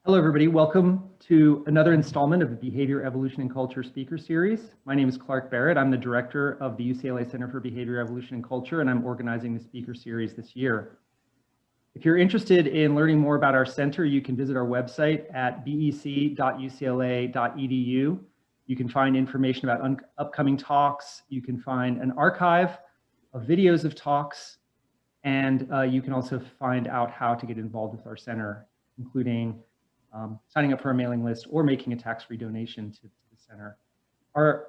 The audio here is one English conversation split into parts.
Hello, everybody. Welcome to another installment of the Behavior, Evolution, and Culture Speaker Series. My name is Clark Barrett. I'm the director of the UCLA Center for Behavior, Evolution, and Culture, and I'm organizing the speaker series this year. If you're interested in learning more about our center, you can visit our website at bec.ucla.edu. You can find information about upcoming talks. You can find an archive of videos of talks, and you can also find out how to get involved with our center, including signing up for our mailing list or making a tax-free donation to the center.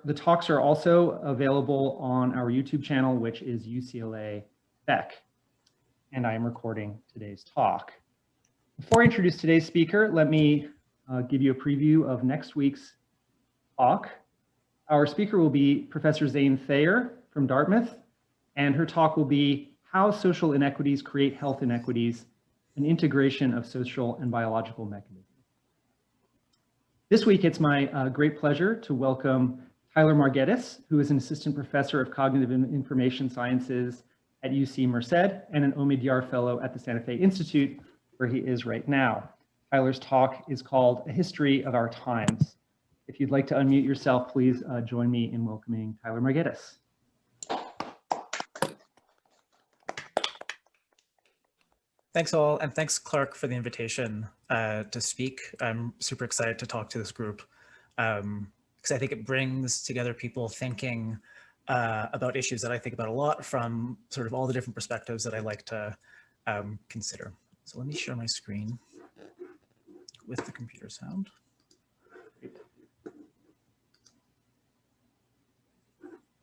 The talks are also available on our YouTube channel, which is UCLA Beck, and I am recording today's talk. Before I introduce today's speaker, let me give you a preview of next week's talk. Our speaker will be Professor Zane Thayer from Dartmouth, and her talk will be How Social Inequities Create Health Inequities, an Integration of Social and Biological Mechanisms. This week, it's my great pleasure to welcome Tyler Marghetis, who is an assistant professor of cognitive information sciences at UC Merced and an Omidyar Fellow at the Santa Fe Institute, where he is right now. Tyler's talk is called A History of Our Times. If you'd like to unmute yourself, please join me in welcoming Tyler Marghetis. Thanks all, and thanks Clark for the invitation to speak. I'm super excited to talk to this group because I think it brings together people thinking about issues that I think about a lot from sort of all the different perspectives that I like to consider. So let me share my screen with the computer sound.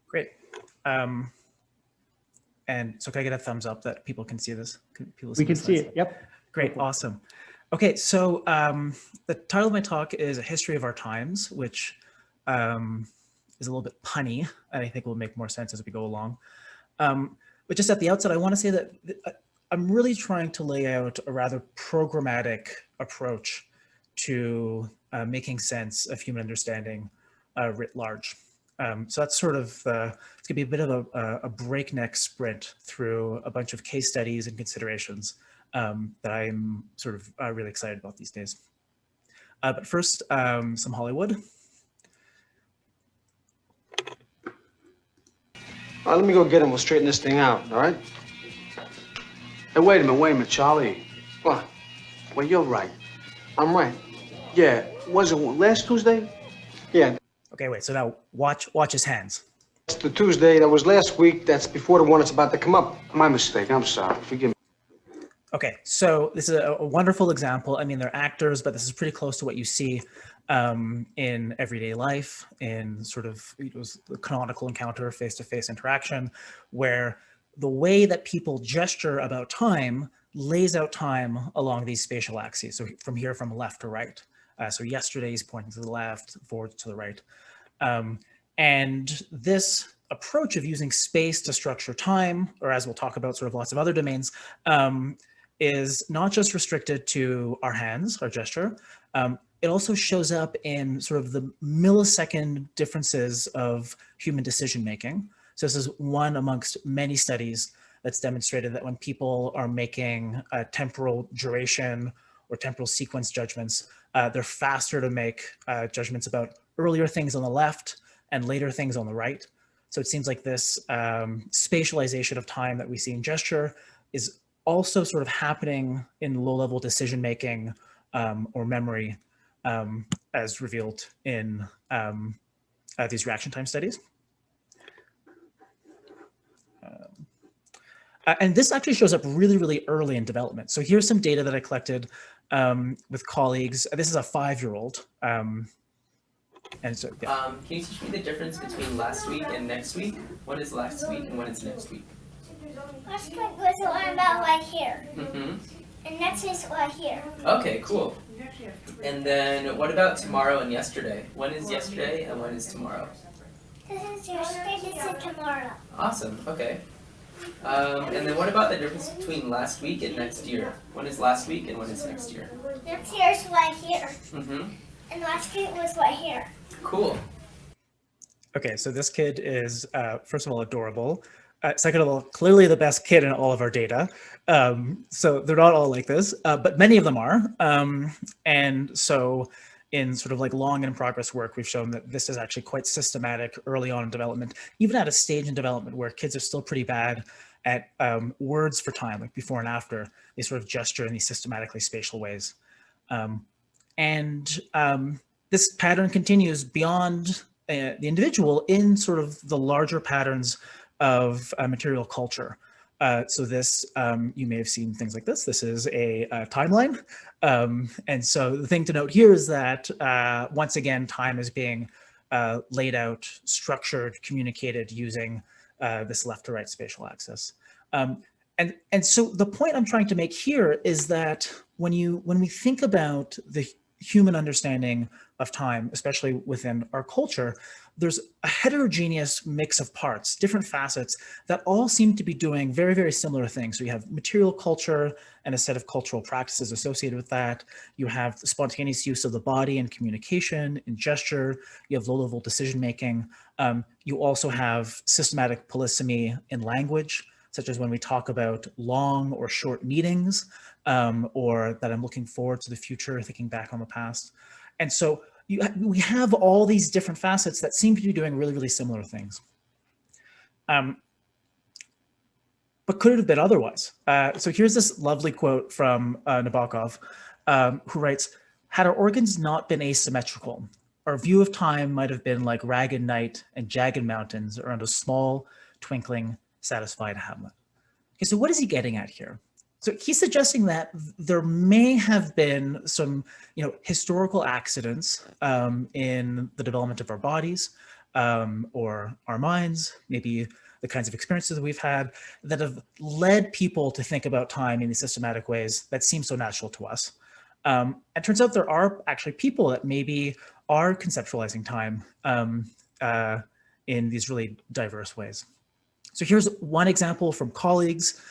Great. And so can I get a thumbs up that people can see this? We can see it, yep. Great, awesome. Okay, so the title of my talk is A History of Our Times, which is a little bit punny, and I think will make more sense as we go along. But just at the outset, I want to say that I'm really trying to lay out a rather programmatic approach to making sense of human understanding writ large. So that's sort of, it's gonna be a bit of a breakneck sprint through a bunch of case studies and considerations that I'm sort of really excited about these days. But first, some Hollywood. All right, let me go get him. We'll straighten this thing out, all right? Hey, wait a minute, Charlie. What? Well, you're right. I'm right. Yeah, was it last Tuesday? Yeah. Okay, wait, so now watch his hands. That's the Tuesday, that was last week. That's before the one that's about to come up. My mistake, I'm sorry, forgive me. Okay, so this is a wonderful example. I mean, they're actors, but this is pretty close to what you see in everyday life, in sort of the canonical encounter, face-to-face interaction, where the way that people gesture about time lays out time along these spatial axes. So from here, from left to right. So yesterday's pointing to the left, forward to the right. And this approach of using space to structure time, or as we'll talk about sort of lots of other domains, is not just restricted to our hands, our gesture. It also shows up in sort of the millisecond differences of human decision-making. So this is one amongst many studies that's demonstrated that when people are making temporal duration or temporal sequence judgments, they're faster to make judgments about earlier things on the left and later things on the right. So it seems like this spatialization of time that we see in gesture is also sort of happening in low-level decision-making or memory as revealed in these reaction time studies. And this actually shows up really, really early in development. So here's some data that I collected with colleagues. This is a 5-year-old. And so, yeah. Can you teach me the difference between last week and next week? When is last week and when is next week? Last week was the one about right here. Mm-hmm. And next is right here. Okay, cool. And then what about tomorrow and yesterday? When is yesterday and when is tomorrow? This is yesterday, this is tomorrow. Awesome, okay. And then what about the difference between last week and next year? When is last week and when is next year? Next year is right here. Mm-hmm. And last week was right here. Cool. Okay, so this kid is, first of all, adorable. Second of all, clearly the best kid in all of our data. So they're not all like this, but many of them are. And so in sort of like long and in progress work, we've shown that this is actually quite systematic early on in development, even at a stage in development where kids are still pretty bad at words for time, like before and after. They sort of gesture in these systematically spatial ways. This pattern continues beyond the individual in sort of the larger patterns of material culture. So this, you may have seen things like this. This is a timeline. And so the thing to note here is that once again, time is being laid out, structured, communicated using this left to right spatial axis. And so the point I'm trying to make here is that when we think about the human understanding of time, especially within our culture, there's a heterogeneous mix of parts, different facets that all seem to be doing very, very similar things. So you have material culture and a set of cultural practices associated with that. You have the spontaneous use of the body in communication, in gesture. You have low-level decision-making. You also have systematic polysemy in language, such as when we talk about long or short meetings, or that I'm looking forward to the future, thinking back on the past. And so we have all these different facets that seem to be doing really, really similar things. But could it have been otherwise? So here's this lovely quote from Nabokov, who writes, "Had our organs not been asymmetrical, our view of time might have been like ragged night and jagged mountains around a small, twinkling, satisfied hamlet." Okay, so what is he getting at here? So he's suggesting that there may have been some, historical accidents in the development of our bodies or our minds, maybe the kinds of experiences that we've had that have led people to think about time in these systematic ways that seem so natural to us. It turns out there are actually people that maybe are conceptualizing time in these really diverse ways. So here's one example from colleagues,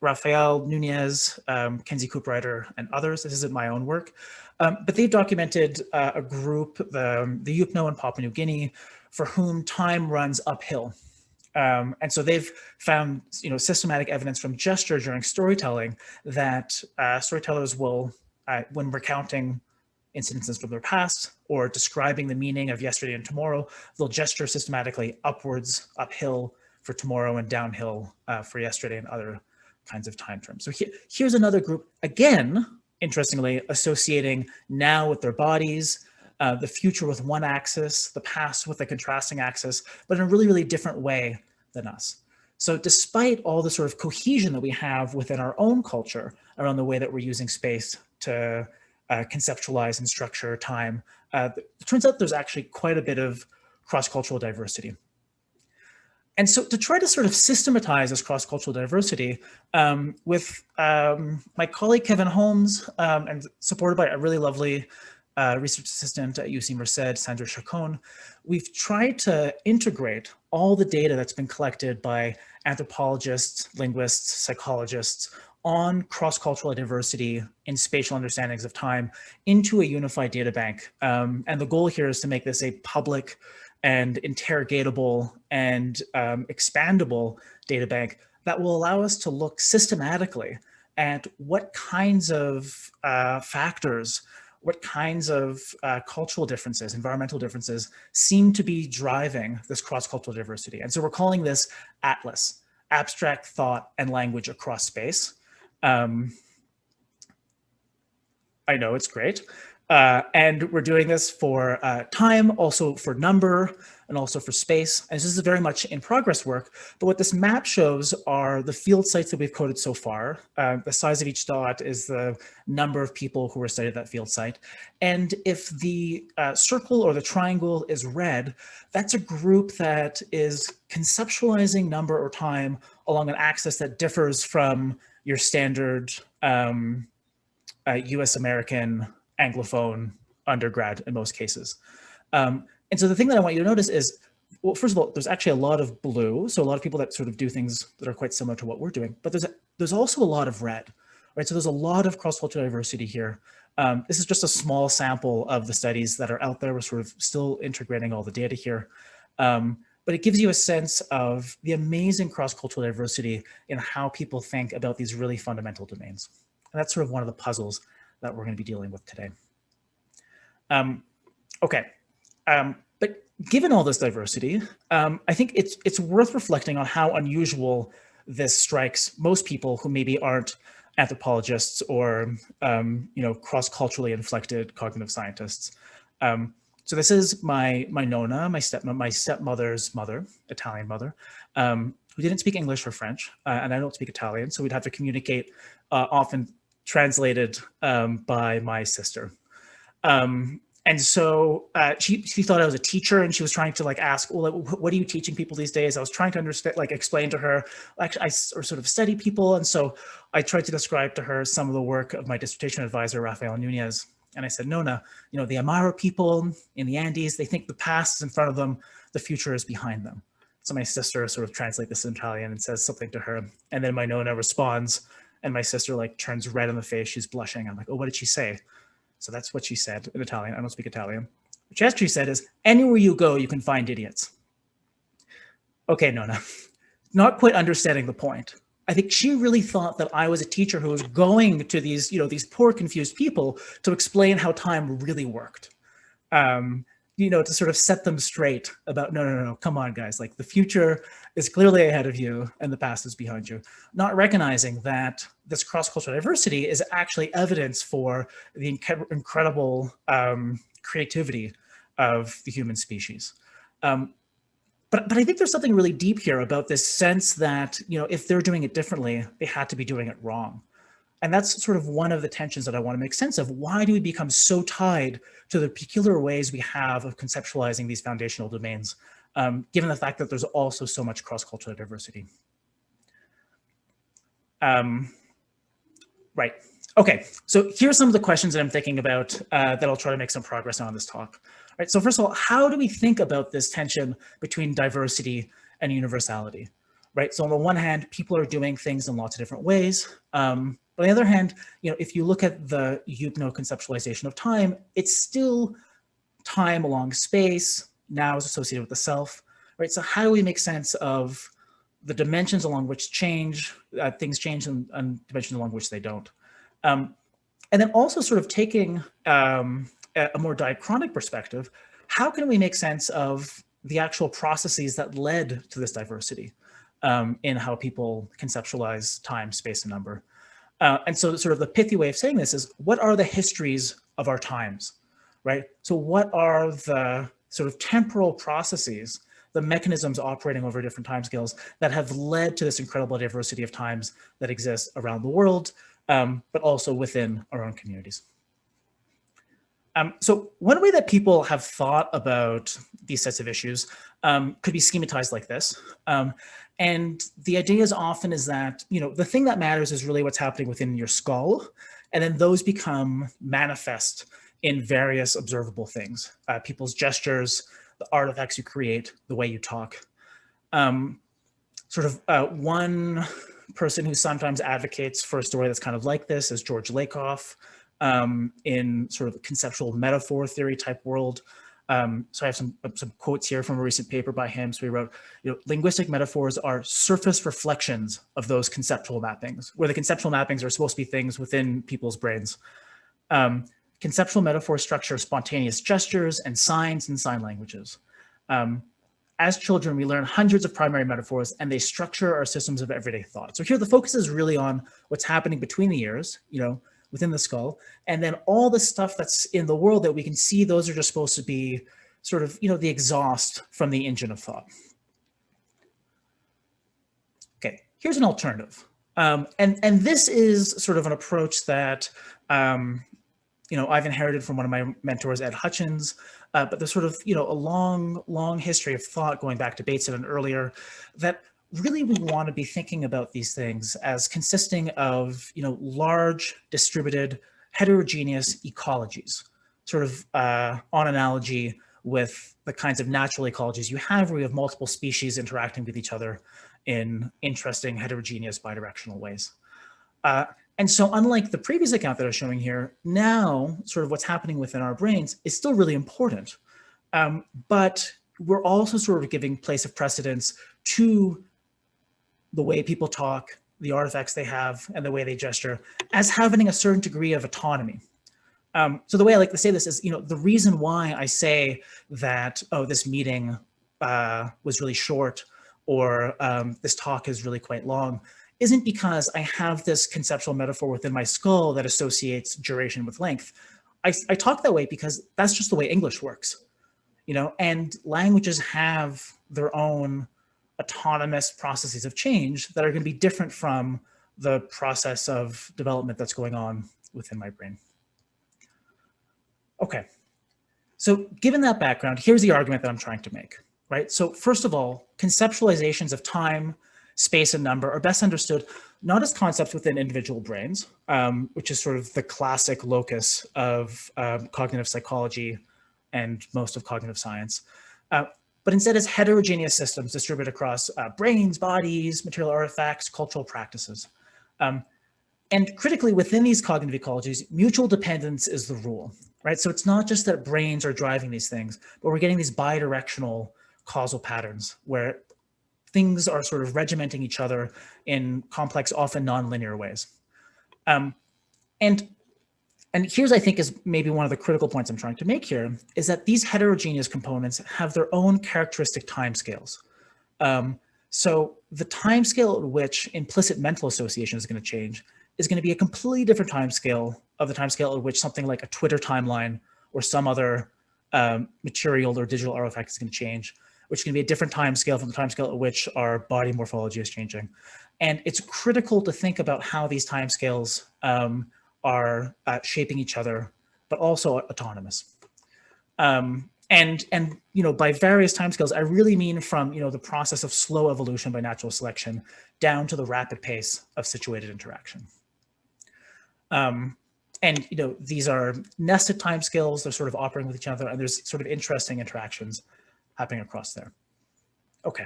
Rafael Nunez, Kenzie Cooprider, and others. This isn't my own work, but they've documented a group, the Yupno in Papua New Guinea, for whom time runs uphill. And so they've found, systematic evidence from gesture during storytelling that storytellers will, when recounting incidences from their past or describing the meaning of yesterday and tomorrow, they'll gesture systematically upwards, uphill for tomorrow and downhill for yesterday and other kinds of time terms. So here's another group, again, interestingly, associating now with their bodies, the future with one axis, the past with a contrasting axis, but in a really, really different way than us. So despite all the sort of cohesion that we have within our own culture around the way that we're using space to conceptualize and structure time, it turns out there's actually quite a bit of cross-cultural diversity. And so to try to sort of systematize this cross-cultural diversity with my colleague Kevin Holmes and supported by a really lovely research assistant at UC Merced, Sandra Chacon, we've tried to integrate all the data that's been collected by anthropologists, linguists, psychologists on cross-cultural diversity in spatial understandings of time into a unified data bank. And the goal here is to make this a public and interrogatable and expandable data bank that will allow us to look systematically at what kinds of factors, what kinds of cultural differences, environmental differences seem to be driving this cross-cultural diversity. And so we're calling this ATLAS, Abstract Thought and Language Across Space. I know, it's great. And we're doing this for time, also for number, and also for space. And this is very much in progress work. But what this map shows are the field sites that we've coded so far. The size of each dot is the number of people who were studied at that field site. And if the circle or the triangle is red, that's a group that is conceptualizing number or time along an axis that differs from your standard US American Anglophone undergrad in most cases. And so the thing that I want you to notice is, well, first of all, there's actually a lot of blue. So a lot of people that sort of do things that are quite similar to what we're doing, but there's also a lot of red, right? So there's a lot of cross-cultural diversity here. This is just a small sample of the studies that are out there. We're sort of still integrating all the data here. but it gives you a sense of the amazing cross-cultural diversity in how people think about these really fundamental domains. And that's sort of one of the puzzles that we're going to be dealing with today. Okay, but given all this diversity, I think it's worth reflecting on how unusual this strikes most people who maybe aren't anthropologists or cross-culturally inflected cognitive scientists. So this is my nonna, my stepmother's mother, Italian mother, who didn't speak English or French, and I don't speak Italian, so we'd have to communicate, often translated by my sister. And so she thought I was a teacher, and she was trying to like ask, well, what are you teaching people these days? I was trying to understand, like explain to her, actually, I sort of study people. And so I tried to describe to her some of the work of my dissertation advisor, Rafael Nunez. And I said, Nona, the Aymara people in the Andes, they think the past is in front of them, the future is behind them. So my sister sort of translates this in Italian and says something to her. And then my Nona responds, and my sister like turns red in the face. She's blushing. I'm like, oh, what did she say? So that's what she said in Italian. I don't speak Italian. What she actually said is, anywhere you go, you can find idiots. Okay, Nona, not quite understanding the point. I think she really thought that I was a teacher who was going to these, these poor, confused people to explain how time really worked. To sort of set them straight about, no, come on, guys. Like the future is clearly ahead of you and the past is behind you. Not recognizing that this cross-cultural diversity is actually evidence for the incredible creativity of the human species. But I think there's something really deep here about this sense that, if they're doing it differently, they had to be doing it wrong. And that's sort of one of the tensions that I want to make sense of. Why do we become so tied to the peculiar ways we have of conceptualizing these foundational domains, given the fact that there's also so much cross-cultural diversity? Right. Okay, so here's some of the questions that I'm thinking about that I'll try to make some progress on this talk. Right. So first of all, how do we think about this tension between diversity and universality? Right. So on the one hand, people are doing things in lots of different ways. But on the other hand, if you look at the Huguenot conceptualization of time, it's still time along space, now is associated with the self. Right. So how do we make sense of the dimensions along which things change and dimensions along which they don't? And then also sort of taking a more diachronic perspective, how can we make sense of the actual processes that led to this diversity in how people conceptualize time, space, and number? And so sort of the pithy way of saying this is, what are the histories of our times, right? So what are the sort of temporal processes, the mechanisms operating over different timescales that have led to this incredible diversity of times that exists around the world, but also within our own communities? So one way that people have thought about these sets of issues could be schematized like this. And the idea is often is that, the thing that matters is really what's happening within your skull. And then those become manifest in various observable things, people's gestures, the artifacts you create, the way you talk. One person who sometimes advocates for a story that's kind of like this is George Lakoff. In sort of a conceptual metaphor theory type world. So I have some quotes here from a recent paper by him. So he wrote, linguistic metaphors are surface reflections of those conceptual mappings, where the conceptual mappings are supposed to be things within people's brains. Conceptual metaphors structure spontaneous gestures and signs and sign languages. As children, we learn hundreds of primary metaphors and they structure our systems of everyday thought. So here the focus is really on what's happening between the ears, within the skull, and then all the stuff that's in the world that we can see, those are just supposed to be sort of, the exhaust from the engine of thought. Okay, here's an alternative. And this is sort of an approach that, I've inherited from one of my mentors, Ed Hutchins, but there's sort of, a long history of thought going back to Bateson and earlier that really we want to be thinking about these things as consisting of, large, distributed, heterogeneous ecologies, sort of on analogy with the kinds of natural ecologies you have where you have multiple species interacting with each other in interesting, heterogeneous, bidirectional ways. And so unlike the previous account that I was showing here, now sort of what's happening within our brains is still really important. But we're also sort of giving place of precedence to the way people talk, the artifacts they have, and the way they gesture as having a certain degree of autonomy. So the way I like to say this is, the reason why I say that, oh, this meeting was really short, or this talk is really quite long, isn't because I have this conceptual metaphor within my skull that associates duration with length. I talk that way because that's just the way English works, and languages have their own autonomous processes of change that are going to be different from the process of development that's going on within my brain. Okay, so given that background, here's the argument that I'm trying to make, right? So first of all, conceptualizations of time, space, and number are best understood not as concepts within individual brains, which is sort of the classic locus of cognitive psychology and most of cognitive science, but instead as heterogeneous systems distributed across brains, bodies, material artifacts, cultural practices. And critically, within these cognitive ecologies, mutual dependence is the rule, right? So it's not just that brains are driving these things, but we're getting these bidirectional causal patterns where things are sort of regimenting each other in complex, often nonlinear ways. And here's, I think, is maybe one of the critical points I'm trying to make here, is that these heterogeneous components have their own characteristic timescales. So the timescale at which implicit mental association is going to change is going to be a completely different timescale of the timescale at which something like a Twitter timeline or some other material or digital artifact is going to change, which can be a different timescale from the timescale at which our body morphology is changing. And it's critical to think about how these timescales are shaping each other, but also autonomous. And by various timescales, I really mean from the process of slow evolution by natural selection down to the rapid pace of situated interaction. And these are nested timescales. They're sort of operating with each other, and there's sort of interesting interactions happening across there. Okay,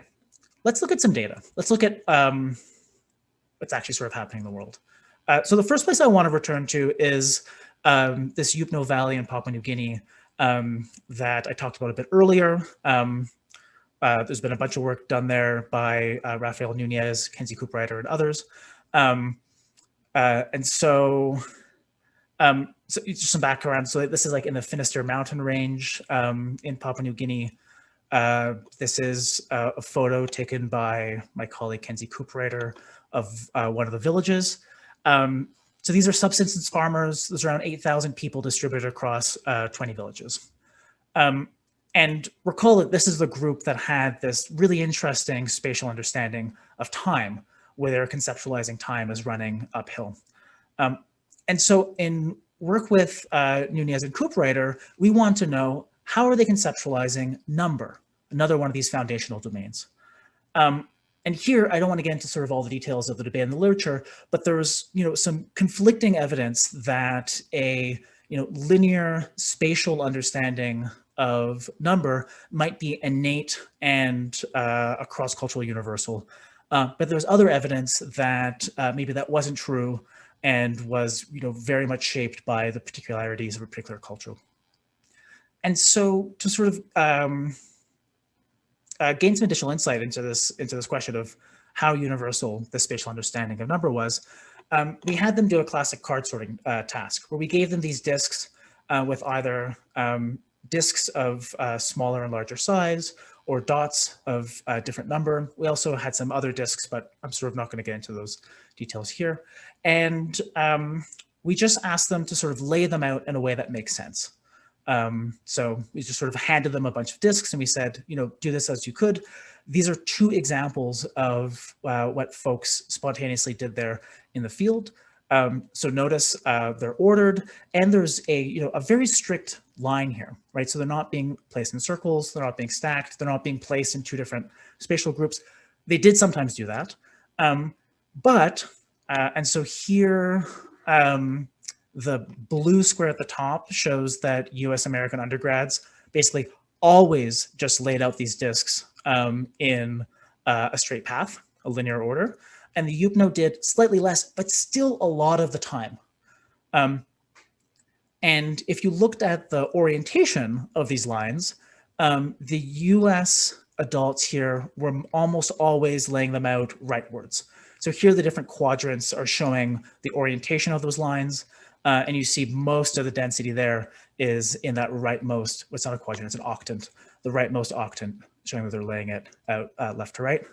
let's look at some data. Let's look at what's actually sort of happening in the world. So the first place I want to return to is this Yupno Valley in Papua New Guinea that I talked about a bit earlier. There's been a bunch of work done there by Rafael Nunez, Kenzie Cooperwriter, and others. So just some background. So this is like in the Finisterre mountain range in Papua New Guinea. This is a photo taken by my colleague Kenzie Cooperwriter of one of the villages. So these are subsistence farmers. There's around 8,000 people distributed across 20 villages. And recall that this is the group that had this really interesting spatial understanding of time, where they're conceptualizing time as running uphill. And so in work with Nunez and Cooperwriter, we want to know, how are they conceptualizing number, another one of these foundational domains? And here, I don't want to get into sort of all the details of the debate in the literature, but there's some conflicting evidence that a linear spatial understanding of number might be innate and a cross-cultural universal. But there's other evidence that maybe that wasn't true and was very much shaped by the particularities of a particular culture. And so to sort of gain some additional insight into this question of how universal the spatial understanding of number was, we had them do a classic card sorting task, where we gave them these disks with either disks of smaller and larger size, or dots of a different number. We also had some other disks, but I'm sort of not going to get into those details here. And we just asked them to sort of lay them out in a way that makes sense. So we just sort of handed them a bunch of disks and we said, do this as you could. These are two examples of what folks spontaneously did there in the field. So notice they're ordered, and there's a very strict line here, right? So they're not being placed in circles, they're not being stacked, they're not being placed in two different spatial groups. They did sometimes do that, and so here, the blue square at the top shows that US American undergrads basically always just laid out these disks in a straight path, a linear order. And the Yupno did slightly less, but still a lot of the time. And if you looked at the orientation of these lines, the US adults here were almost always laying them out rightwards. So here the different quadrants are showing the orientation of those lines. And you see most of the density there is in that rightmost, well, it's not a quadrant, it's an octant, the rightmost octant, showing that they're laying it out left to right.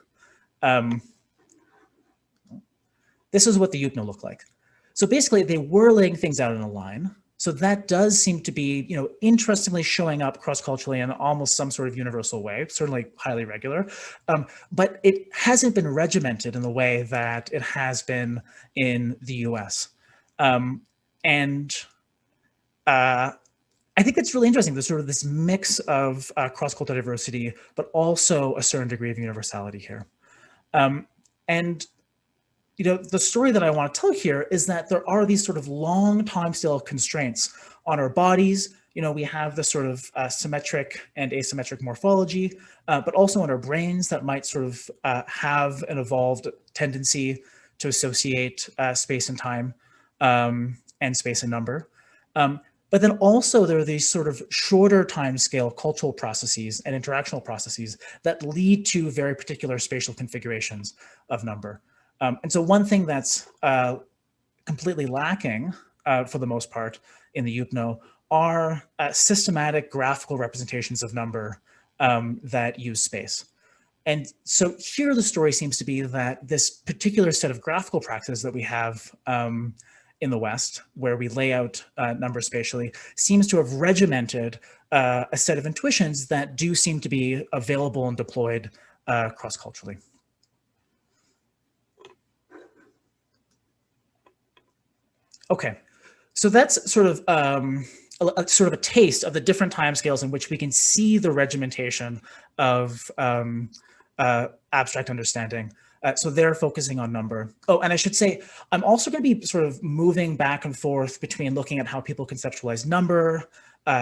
This is what the Yupno looked like. So basically they were laying things out in a line. So that does seem to be, interestingly showing up cross-culturally in almost some sort of universal way, certainly highly regular, but it hasn't been regimented in the way that it has been in the US. I think it's really interesting, there's sort of this mix of cross-cultural diversity, but also a certain degree of universality here. The story that I want to tell here is that there are these sort of long timescale constraints on our bodies. We have this sort of symmetric and asymmetric morphology, but also on our brains that might sort of have an evolved tendency to associate space and time and space and number. But then also there are these sort of shorter timescale cultural processes and interactional processes that lead to very particular spatial configurations of number. And so one thing that's completely lacking for the most part in the Yupno are systematic graphical representations of number that use space. And so here the story seems to be that this particular set of graphical practices that we have in the West, where we lay out numbers spatially, seems to have regimented a set of intuitions that do seem to be available and deployed cross-culturally. Okay, so that's sort of a taste of the different timescales in which we can see the regimentation of abstract understanding. So they're focusing on number. Oh, and I should say, I'm also going to be sort of moving back and forth between looking at how people conceptualize number,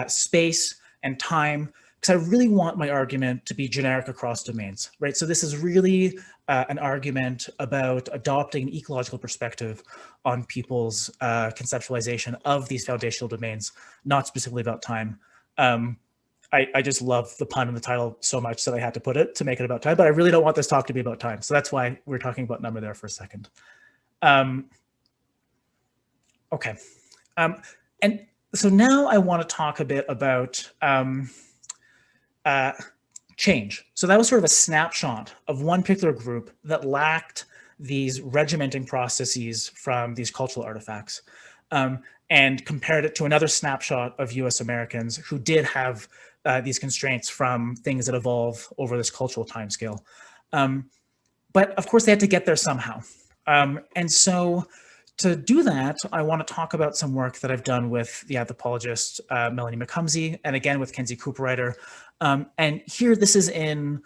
space, and time, because I really want my argument to be generic across domains, right? So this is really an argument about adopting an ecological perspective on people's conceptualization of these foundational domains, not specifically about time. I just love the pun in the title so much that I had to put it to make it about time, but I really don't want this talk to be about time. So that's why we're talking about number there for a second. Okay. And so now I want to talk a bit about change. So that was sort of a snapshot of one particular group that lacked these regimenting processes from these cultural artifacts, and compared it to another snapshot of US Americans who did have these constraints from things that evolve over this cultural timescale. But of course they had to get there somehow. And so to do that, I want to talk about some work that I've done with the anthropologist Melanie McCumsey, and again with Kenzie Cooperrider. And here, this is in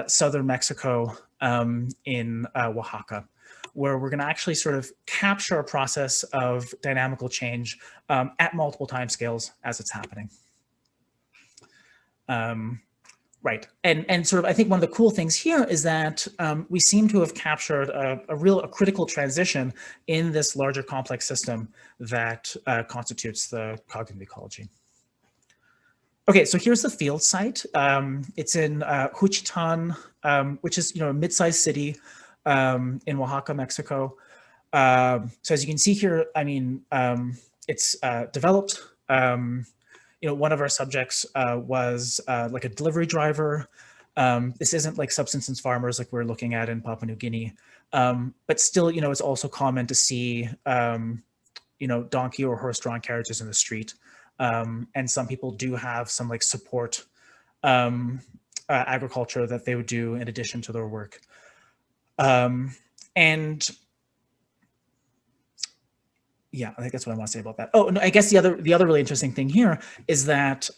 southern Mexico, in Oaxaca, where we're going to actually sort of capture a process of dynamical change at multiple timescales as it's happening. Right, and sort of I think one of the cool things here is that we seem to have captured a critical transition in this larger complex system that constitutes the cognitive ecology. Okay, so here's the field site. It's in Juchitán, which is a mid-sized city in Oaxaca, Mexico. So as you can see here, I mean, it's developed. One of our subjects was like a delivery driver. This isn't like subsistence farmers like we're looking at in Papua New Guinea, but still, it's also common to see, donkey or horse-drawn carriages in the street. And some people do have some like support agriculture that they would do in addition to their work. And yeah, I think that's what I want to say about that. Oh, no, I guess the other really interesting thing here is that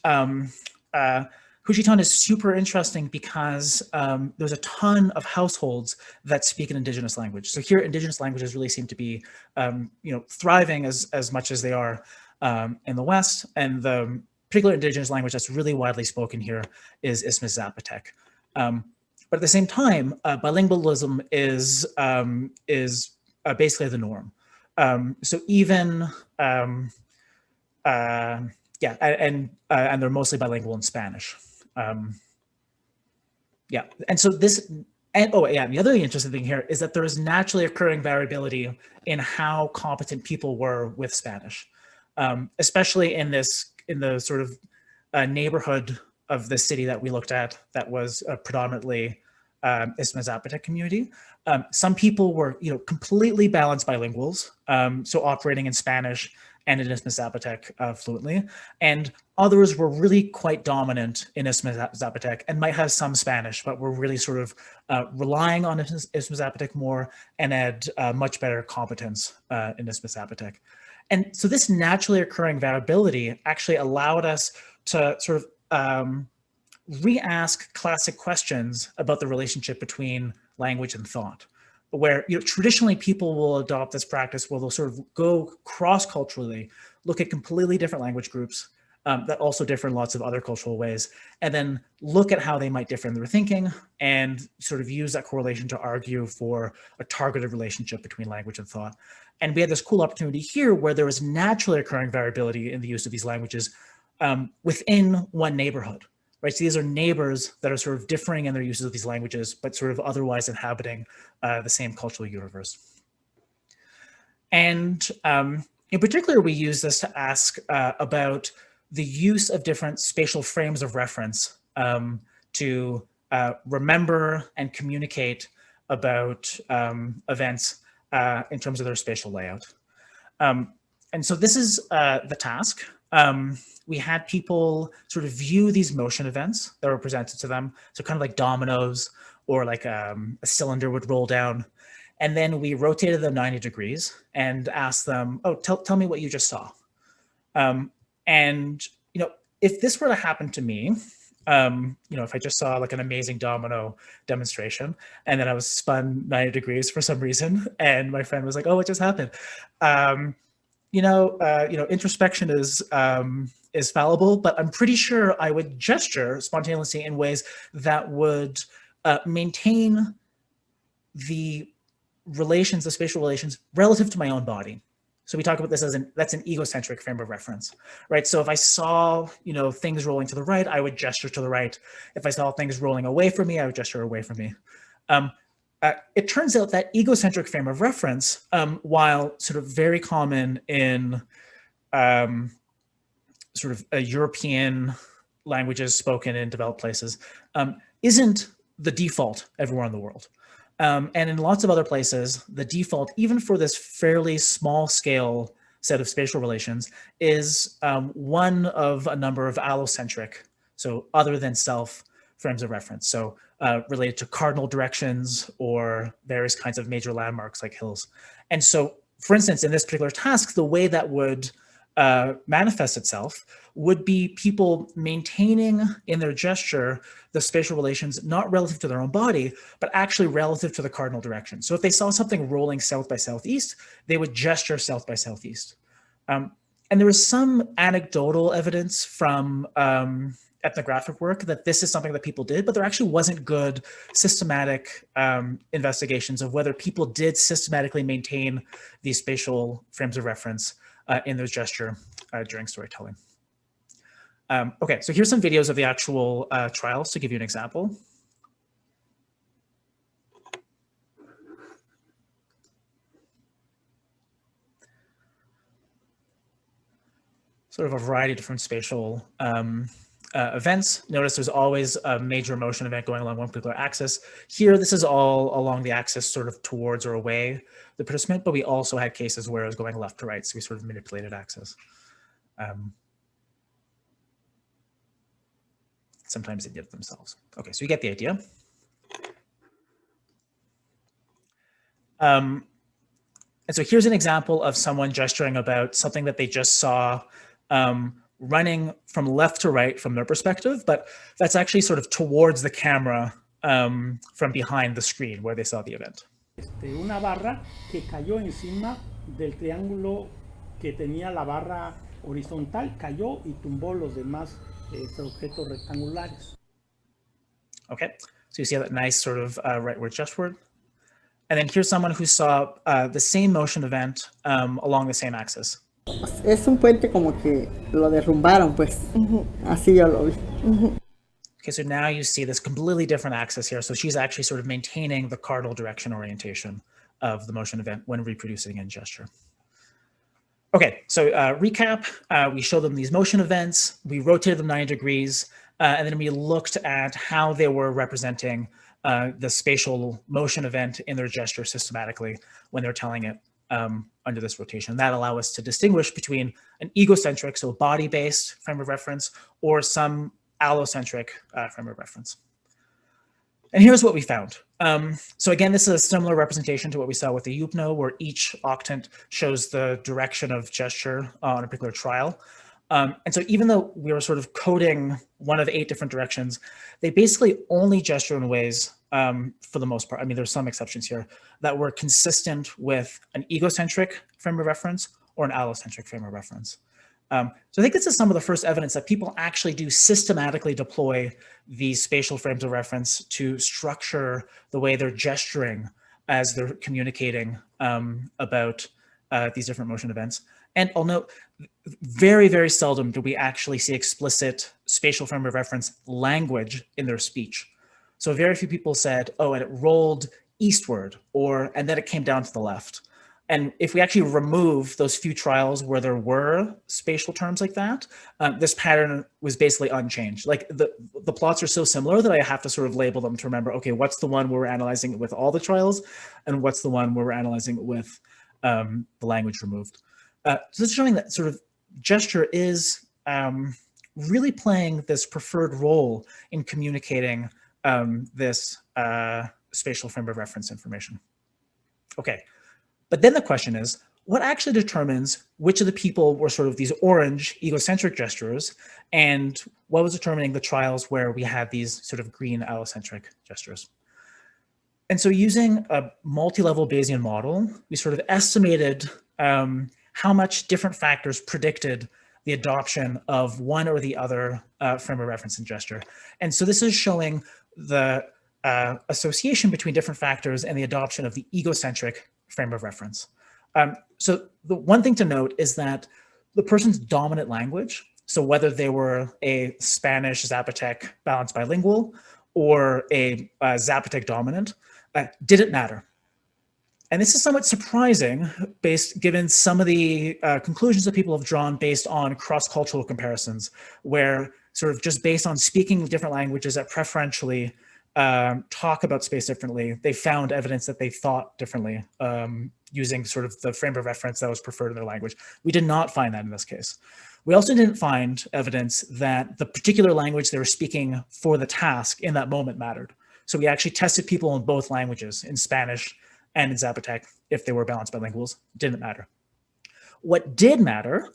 Juchitán is super interesting because there's a ton of households that speak an indigenous language. So here, indigenous languages really seem to be, thriving as much as they are in the West. And the particular indigenous language that's really widely spoken here is Isthmus Zapotec. But at the same time, bilingualism is basically the norm. So even, and they're mostly bilingual in Spanish. Yeah, and so this, and oh yeah, the other interesting thing here is that there is naturally occurring variability in how competent people were with Spanish, especially in the sort of neighborhood of the city that we looked at that was predominantly Isthmus Zapotec community. Some people were, completely balanced bilinguals, so operating in Spanish and in Isthmus Zapotec fluently, and others were really quite dominant in Isthmus Zapotec and might have some Spanish, but were really sort of relying on Isthmus Zapotec more and had much better competence in Isthmus Zapotec. And so this naturally occurring variability actually allowed us to sort of re-ask classic questions about the relationship between language and thought, where traditionally people will adopt this practice where they'll sort of go cross-culturally, look at completely different language groups that also differ in lots of other cultural ways, and then look at how they might differ in their thinking and sort of use that correlation to argue for a targeted relationship between language and thought. And we had this cool opportunity here where there was naturally occurring variability in the use of these languages within one neighborhood. Right, so these are neighbors that are sort of differing in their uses of these languages, but sort of otherwise inhabiting the same cultural universe. And in particular, we use this to ask about the use of different spatial frames of reference to remember and communicate about events in terms of their spatial layout. And so this is the task. We had people sort of view these motion events that were presented to them. So kind of like dominoes or like a cylinder would roll down. And then we rotated them 90 degrees and asked them, oh, tell me what you just saw. And, if this were to happen to me, if I just saw like an amazing domino demonstration and then I was spun 90 degrees for some reason and my friend was like, oh, what just happened? Introspection is fallible, but I'm pretty sure I would gesture spontaneously in ways that would maintain the relations, the spatial relations relative to my own body. So we talk about this as that's an egocentric frame of reference, right? So if I saw, things rolling to the right, I would gesture to the right. If I saw things rolling away from me, I would gesture away from me. It turns out that egocentric frame of reference, while sort of very common in sort of European languages spoken in developed places, isn't the default everywhere in the world. And in lots of other places, the default, even for this fairly small scale set of spatial relations, is one of a number of allocentric, so other than self frames of reference. So related to cardinal directions or various kinds of major landmarks like hills. And so, for instance, in this particular task, the way that would manifest itself would be people maintaining in their gesture the spatial relations not relative to their own body, but actually relative to the cardinal direction. So if they saw something rolling south by southeast, they would gesture south by southeast. And there was some anecdotal evidence from ethnographic work that this is something that people did, but there actually wasn't good systematic investigations of whether people did systematically maintain these spatial frames of reference in their gesture during storytelling. Okay, so here's some videos of the actual trials to give you an example. Sort of a variety of different spatial events. Notice there's always a major motion event going along one particular axis. Here, this is all along the axis sort of towards or away the participant, but we also had cases where it was going left to right, so we sort of manipulated axis. Sometimes they did it themselves. Okay, so you get the idea. And so here's an example of someone gesturing about something that they just saw running from left to right from their perspective, but that's actually sort of towards the camera from behind the screen where they saw the event. Una barra que cayó encima del triángulo que tenía la barra horizontal, cayó y tumbó los demás objetos rectangulares. Okay, so you see that nice sort of rightward gestward. And then here's someone who saw the same motion event along the same axis. Es un puente como que lo derrumbaron, pues. Así yo lo vi. Okay, so now you see this completely different axis here. So she's actually sort of maintaining the cardinal direction orientation of the motion event when reproducing in gesture. Okay, so recap, we showed them these motion events, we rotated them 90 degrees, and then we looked at how they were representing the spatial motion event in their gesture systematically when they're telling it under this rotation. That allows us to distinguish between an egocentric, so body-based frame of reference, or some allocentric frame of reference. And here's what we found. So again, this is a similar representation to what we saw with the Eupno, where each octant shows the direction of gesture on a particular trial. And so even though we were sort of coding one of 8 different directions, they basically only gesture in ways, for the most part, I mean, there's some exceptions here, that were consistent with an egocentric frame of reference or an allocentric frame of reference. So I think this is some of the first evidence that people actually do systematically deploy these spatial frames of reference to structure the way they're gesturing as they're communicating about these different motion events. And I'll note, very, very seldom do we actually see explicit spatial frame of reference language in their speech. So very few people said, oh, and it rolled eastward, and then it came down to the left. And if we actually remove those few trials where there were spatial terms like that, this pattern was basically unchanged. Like the plots are so similar that I have to sort of label them to remember, okay, what's the one where we're analyzing with all the trials, and what's the one where we're analyzing with the language removed. So this is showing that sort of gesture is really playing this preferred role in communicating this spatial frame of reference information. Okay. But then the question is, what actually determines which of the people were sort of these orange egocentric gestures, and what was determining the trials where we had these sort of green allocentric gestures? And so using a multi-level Bayesian model, we sort of estimated how much different factors predicted the adoption of one or the other frame of reference in gesture. And so this is showing the association between different factors and the adoption of the egocentric frame of reference. So the one thing to note is that the person's dominant language, so whether they were a Spanish Zapotec balanced bilingual or a Zapotec dominant, didn't matter. And this is somewhat surprising given some of the conclusions that people have drawn based on cross-cultural comparisons, where sort of just based on speaking different languages that preferentially talk about space differently, they found evidence that they thought differently using sort of the frame of reference that was preferred in their language. We did not find that in this case. We also didn't find evidence that the particular language they were speaking for the task in that moment mattered. So we actually tested people in both languages, in Spanish and in Zapotec, if they were balanced bilinguals. Didn't matter. What did matter,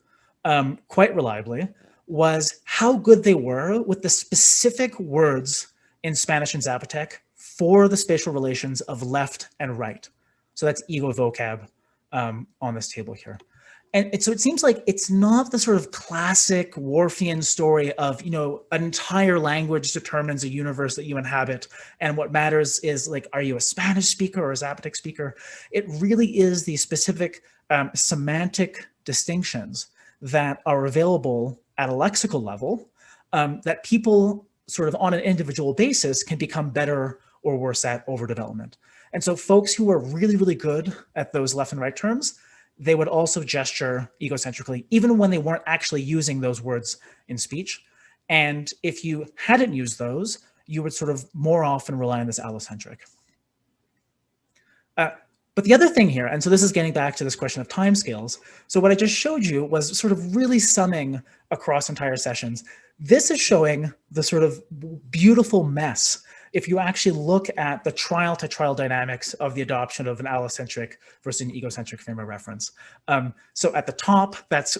quite reliably, was how good they were with the specific words in Spanish and Zapotec for the spatial relations of left and right. So that's ego vocab on this table here. And so it seems like it's not the sort of classic Worfian story of, you know, an entire language determines a universe that you inhabit. And what matters is, like, are you a Spanish speaker or a Zapotec speaker? It really is the specific semantic distinctions that are available at a lexical level that people sort of on an individual basis can become better or worse at over development. And so folks who are really, really good at those left and right terms, they would also gesture egocentrically, even when they weren't actually using those words in speech. And if you hadn't used those, you would sort of more often rely on this allocentric. But the other thing here, and so this is getting back to this question of timescales. So what I just showed you was sort of really summing across entire sessions. This is showing the sort of beautiful mess if you actually look at the trial-to-trial dynamics of the adoption of an allocentric versus an egocentric frame of reference. So at the top, that's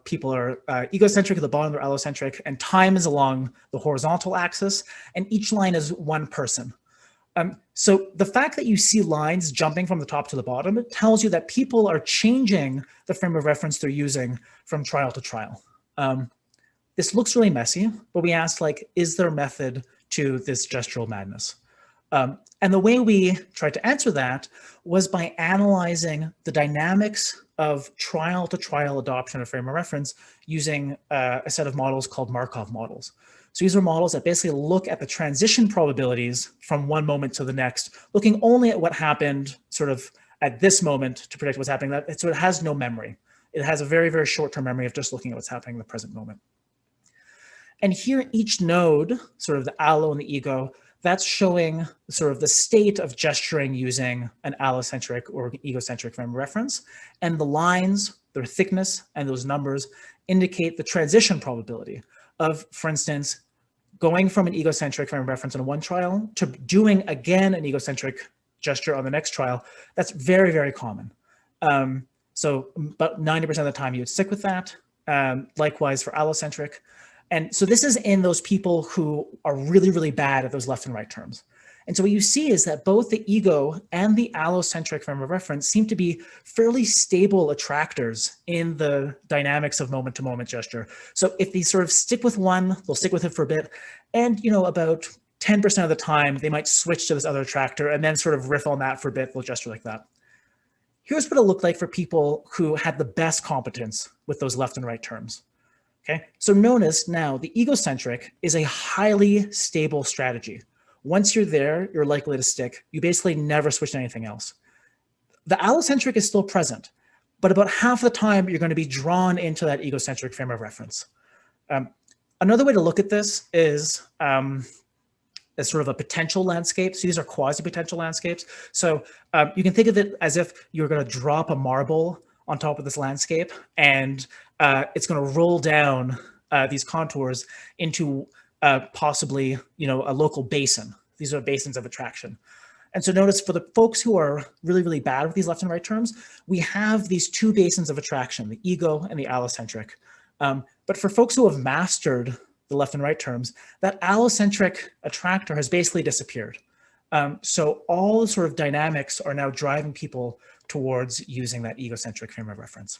people are egocentric, at the bottom they're allocentric, and time is along the horizontal axis, and each line is one person. So the fact that you see lines jumping from the top to the bottom, it tells you that people are changing the frame of reference they're using from trial to trial. This looks really messy, but we asked, like, is there a method to this gestural madness? And the way we tried to answer that was by analyzing the dynamics of trial to trial adoption of frame of reference using a set of models called Markov models. So these are models that basically look at the transition probabilities from one moment to the next, looking only at what happened sort of at this moment to predict what's happening. So it has no memory. It has a very, very short-term memory of just looking at what's happening in the present moment. And here, each node, sort of the allo and the ego, that's showing sort of the state of gesturing using an allocentric or egocentric frame of reference. And the lines, their thickness, and those numbers indicate the transition probability of, for instance, going from an egocentric frame of reference in one trial to doing again an egocentric gesture on the next trial. That's very, very common. So about 90% of the time you would stick with that. Likewise for allocentric. And so this is in those people who are really, really bad at those left and right terms. And so what you see is that both the ego and the allocentric frame of reference seem to be fairly stable attractors in the dynamics of moment-to-moment gesture. So if they sort of stick with one, they'll stick with it for a bit. And about 10% of the time, they might switch to this other attractor and then sort of riff on that for a bit, they'll gesture like that. Here's what it looked like for people who had the best competence with those left and right terms. Okay, so notice now the egocentric is a highly stable strategy. Once you're there, you're likely to stick. You basically never switch to anything else. The allocentric is still present, but about half the time you're going to be drawn into that egocentric frame of reference. Another way to look at this is as sort of a potential landscape. So these are quasi-potential landscapes. So you can think of it as if you're going to drop a marble on top of this landscape, and it's going to roll down these contours into possibly, a local basin. These are basins of attraction. And so notice for the folks who are really, really bad with these left and right terms, we have these two basins of attraction, the ego and the allocentric. But for folks who have mastered the left and right terms, that allocentric attractor has basically disappeared. So all the sort of dynamics are now driving people towards using that egocentric frame of reference.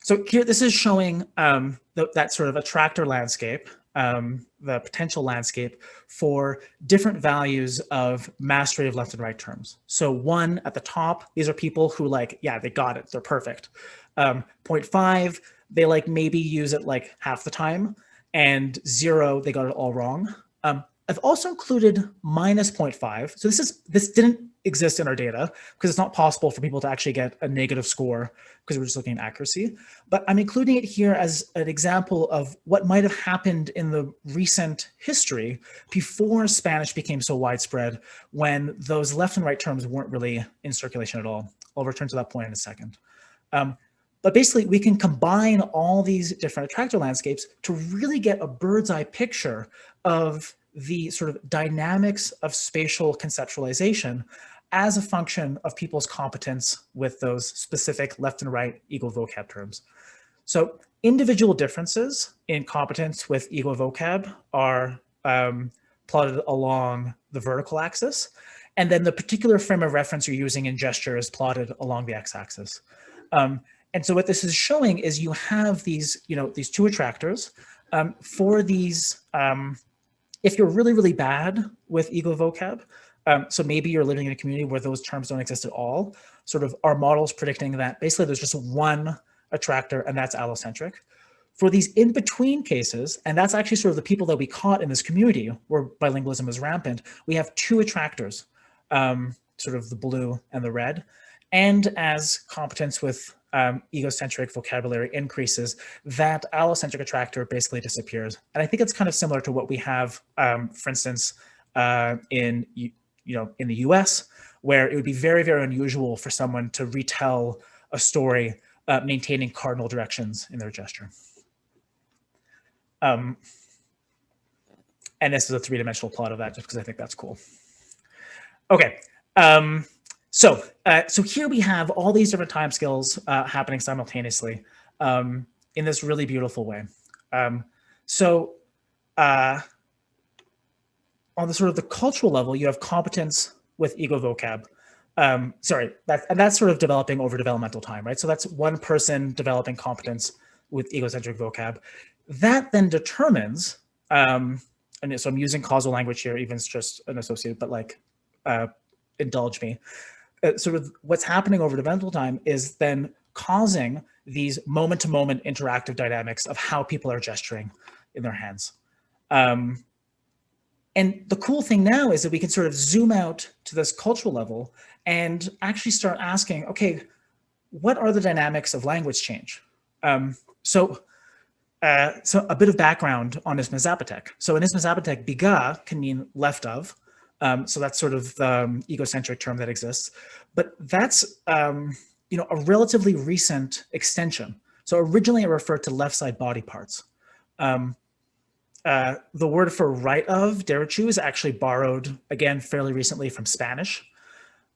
So here, this is showing that sort of attractor landscape, the potential landscape for different values of mastery of left and right terms. So 1 at the top, these are people who they got it, they're perfect. 0.5, they maybe use it half the time, and 0, they got it all wrong. I've also included minus 0.5. So this didn't exist in our data because it's not possible for people to actually get a negative score because we're just looking at accuracy. But I'm including it here as an example of what might have happened in the recent history before Spanish became so widespread, when those left and right terms weren't really in circulation at all. I'll return to that point in a second. But basically, we can combine all these different attractor landscapes to really get a bird's eye picture of the sort of dynamics of spatial conceptualization as a function of people's competence with those specific left and right ego vocab terms. So individual differences in competence with ego vocab are plotted along the vertical axis, and then the particular frame of reference you're using in gesture is plotted along the x-axis. And so what this is showing is you have these, these two attractors for these. If you're really, really bad with ego vocab, so maybe you're living in a community where those terms don't exist at all, sort of our model's predicting that basically there's just one attractor, and that's allocentric. For these in-between cases, and that's actually sort of the people that we caught in this community where bilingualism is rampant, we have two attractors, sort of the blue and the red. And as competence with egocentric vocabulary increases, that allocentric attractor basically disappears. And I think it's kind of similar to what we have, for instance, in the US, where it would be very, very unusual for someone to retell a story maintaining cardinal directions in their gesture. And this is a three-dimensional plot of that just because I think that's cool. Okay. So here we have all these different timescales happening simultaneously in this really beautiful way. On the sort of the cultural level, you have competence with ego vocab. That's sort of developing over developmental time, right? So that's one person developing competence with egocentric vocab. That then determines, and so I'm using causal language here, even it's just an associated, but indulge me. Sort of what's happening over developmental time is then causing these moment-to-moment interactive dynamics of how people are gesturing. in their hands. And the cool thing now is that we can sort of zoom out to this cultural level and actually start asking, okay, what are the dynamics of language change? So a bit of background on Isthmus Zapotec. So in Isthmus Zapotec, biga can mean left of. So that's sort of the egocentric term that exists. But that's a relatively recent extension. So originally it referred to left side body parts. The word for right of, derecho, is actually borrowed, again, fairly recently from Spanish.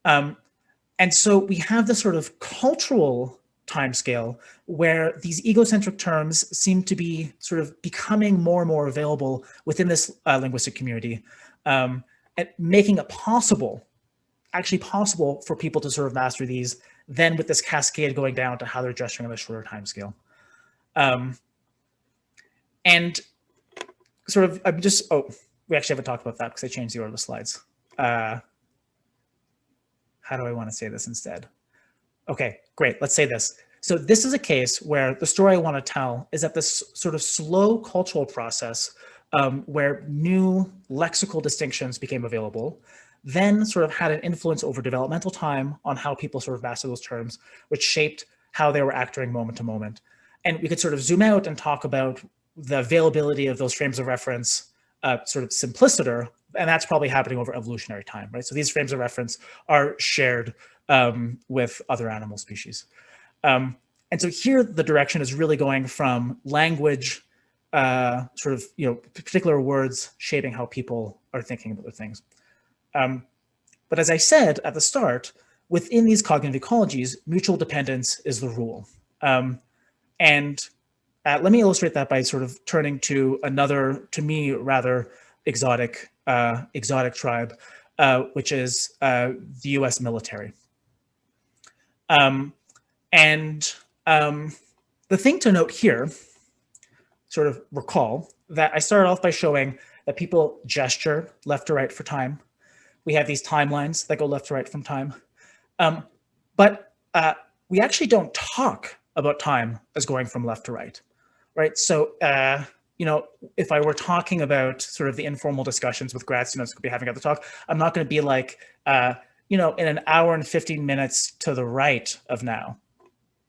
And so we have this sort of cultural timescale where these egocentric terms seem to be sort of becoming more and more available within this linguistic community, and making it actually possible for people to sort of master these, then with this cascade going down to how they're gesturing on a shorter timescale. And sort of, we actually haven't talked about that because I changed the order of the slides. How do I want to say this instead? Okay, great, let's say this. So this is a case where the story I want to tell is that this sort of slow cultural process where new lexical distinctions became available, then sort of had an influence over developmental time on how people sort of master those terms, which shaped how they were acting moment to moment. And we could sort of zoom out and talk about the availability of those frames of reference sort of simpliciter, and that's probably happening over evolutionary time, right? So these frames of reference are shared with other animal species. And so here the direction is really going from language, sort of, particular words shaping how people are thinking about things. But as I said at the start, within these cognitive ecologies, mutual dependence is the rule. And let me illustrate that by sort of turning to another, to me, rather exotic tribe, which is the US military. The thing to note here, sort of recall, that I started off by showing that people gesture left to right for time. We have these timelines that go left to right from time. But we actually don't talk about time as going from left to right, right? So, if I were talking about sort of the informal discussions with grad students could be having at the talk, I'm not going to be like, in an hour and 15 minutes to the right of now.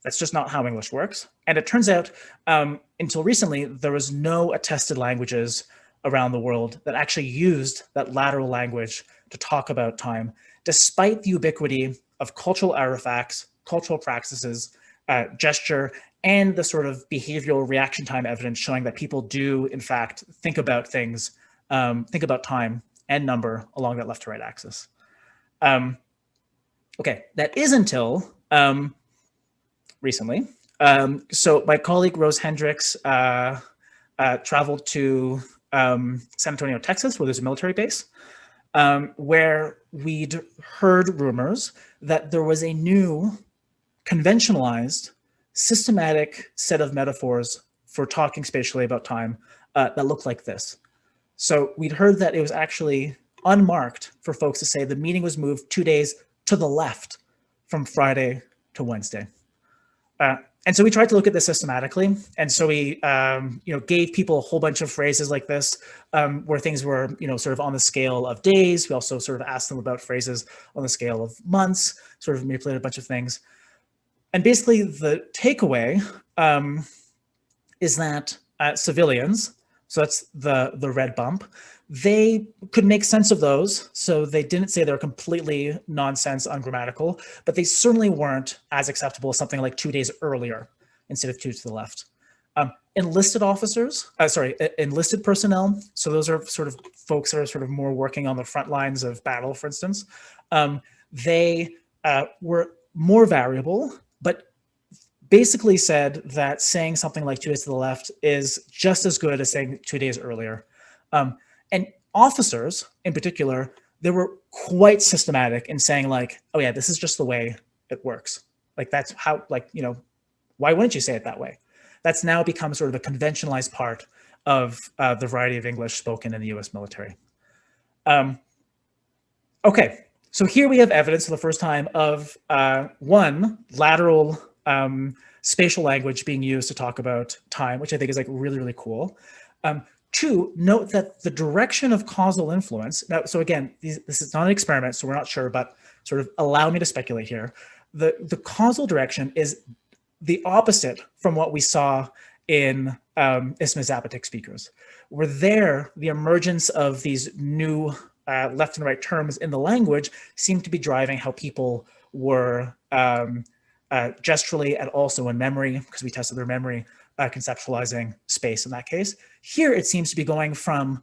That's just not how English works. And it turns out, until recently, there was no attested languages around the world that actually used that lateral language to talk about time, despite the ubiquity of cultural artifacts, cultural practices, gesture, and the sort of behavioral reaction time evidence showing that people do, in fact, think about things, think about time and number along that left to right axis. Okay, that is until recently. So my colleague Rose Hendricks traveled to San Antonio, Texas, where there's a military base, where we'd heard rumors that there was a new conventionalized, systematic set of metaphors for talking spatially about time that looked like this. So we'd heard that it was actually unmarked for folks to say the meeting was moved 2 days to the left from Friday to Wednesday. And so we tried to look at this systematically. And so we, gave people a whole bunch of phrases like this, where things were, sort of on the scale of days. We also sort of asked them about phrases on the scale of months, sort of manipulated a bunch of things. And basically the takeaway is that civilians, so that's the red bump, they could make sense of those. So they didn't say they're completely nonsense, ungrammatical, but they certainly weren't as acceptable as something like 2 days earlier instead of 2 to the left. Enlisted officers, enlisted personnel. So those are sort of folks that are sort of more working on the front lines of battle, for instance. They were more variable, but basically said that saying something like 2 days to the left is just as good as saying 2 days earlier. And officers in particular, they were quite systematic in saying like, oh yeah, this is just the way it works. Like that's how, why wouldn't you say it that way? That's now become sort of a conventionalized part of the variety of English spoken in the US military. Okay, so here we have evidence for the first time of one lateral spatial language being used to talk about time, which I think is like really, really cool. Two, note that the direction of causal influence, now, so again, this is not an experiment, so we're not sure, but sort of allow me to speculate here. The causal direction is the opposite from what we saw in Ismail-Zapotic speakers, where there, the emergence of these new left and right terms in the language seemed to be driving how people were gesturally and also in memory, because we tested their memory, conceptualizing space in that case. Here, it seems to be going from,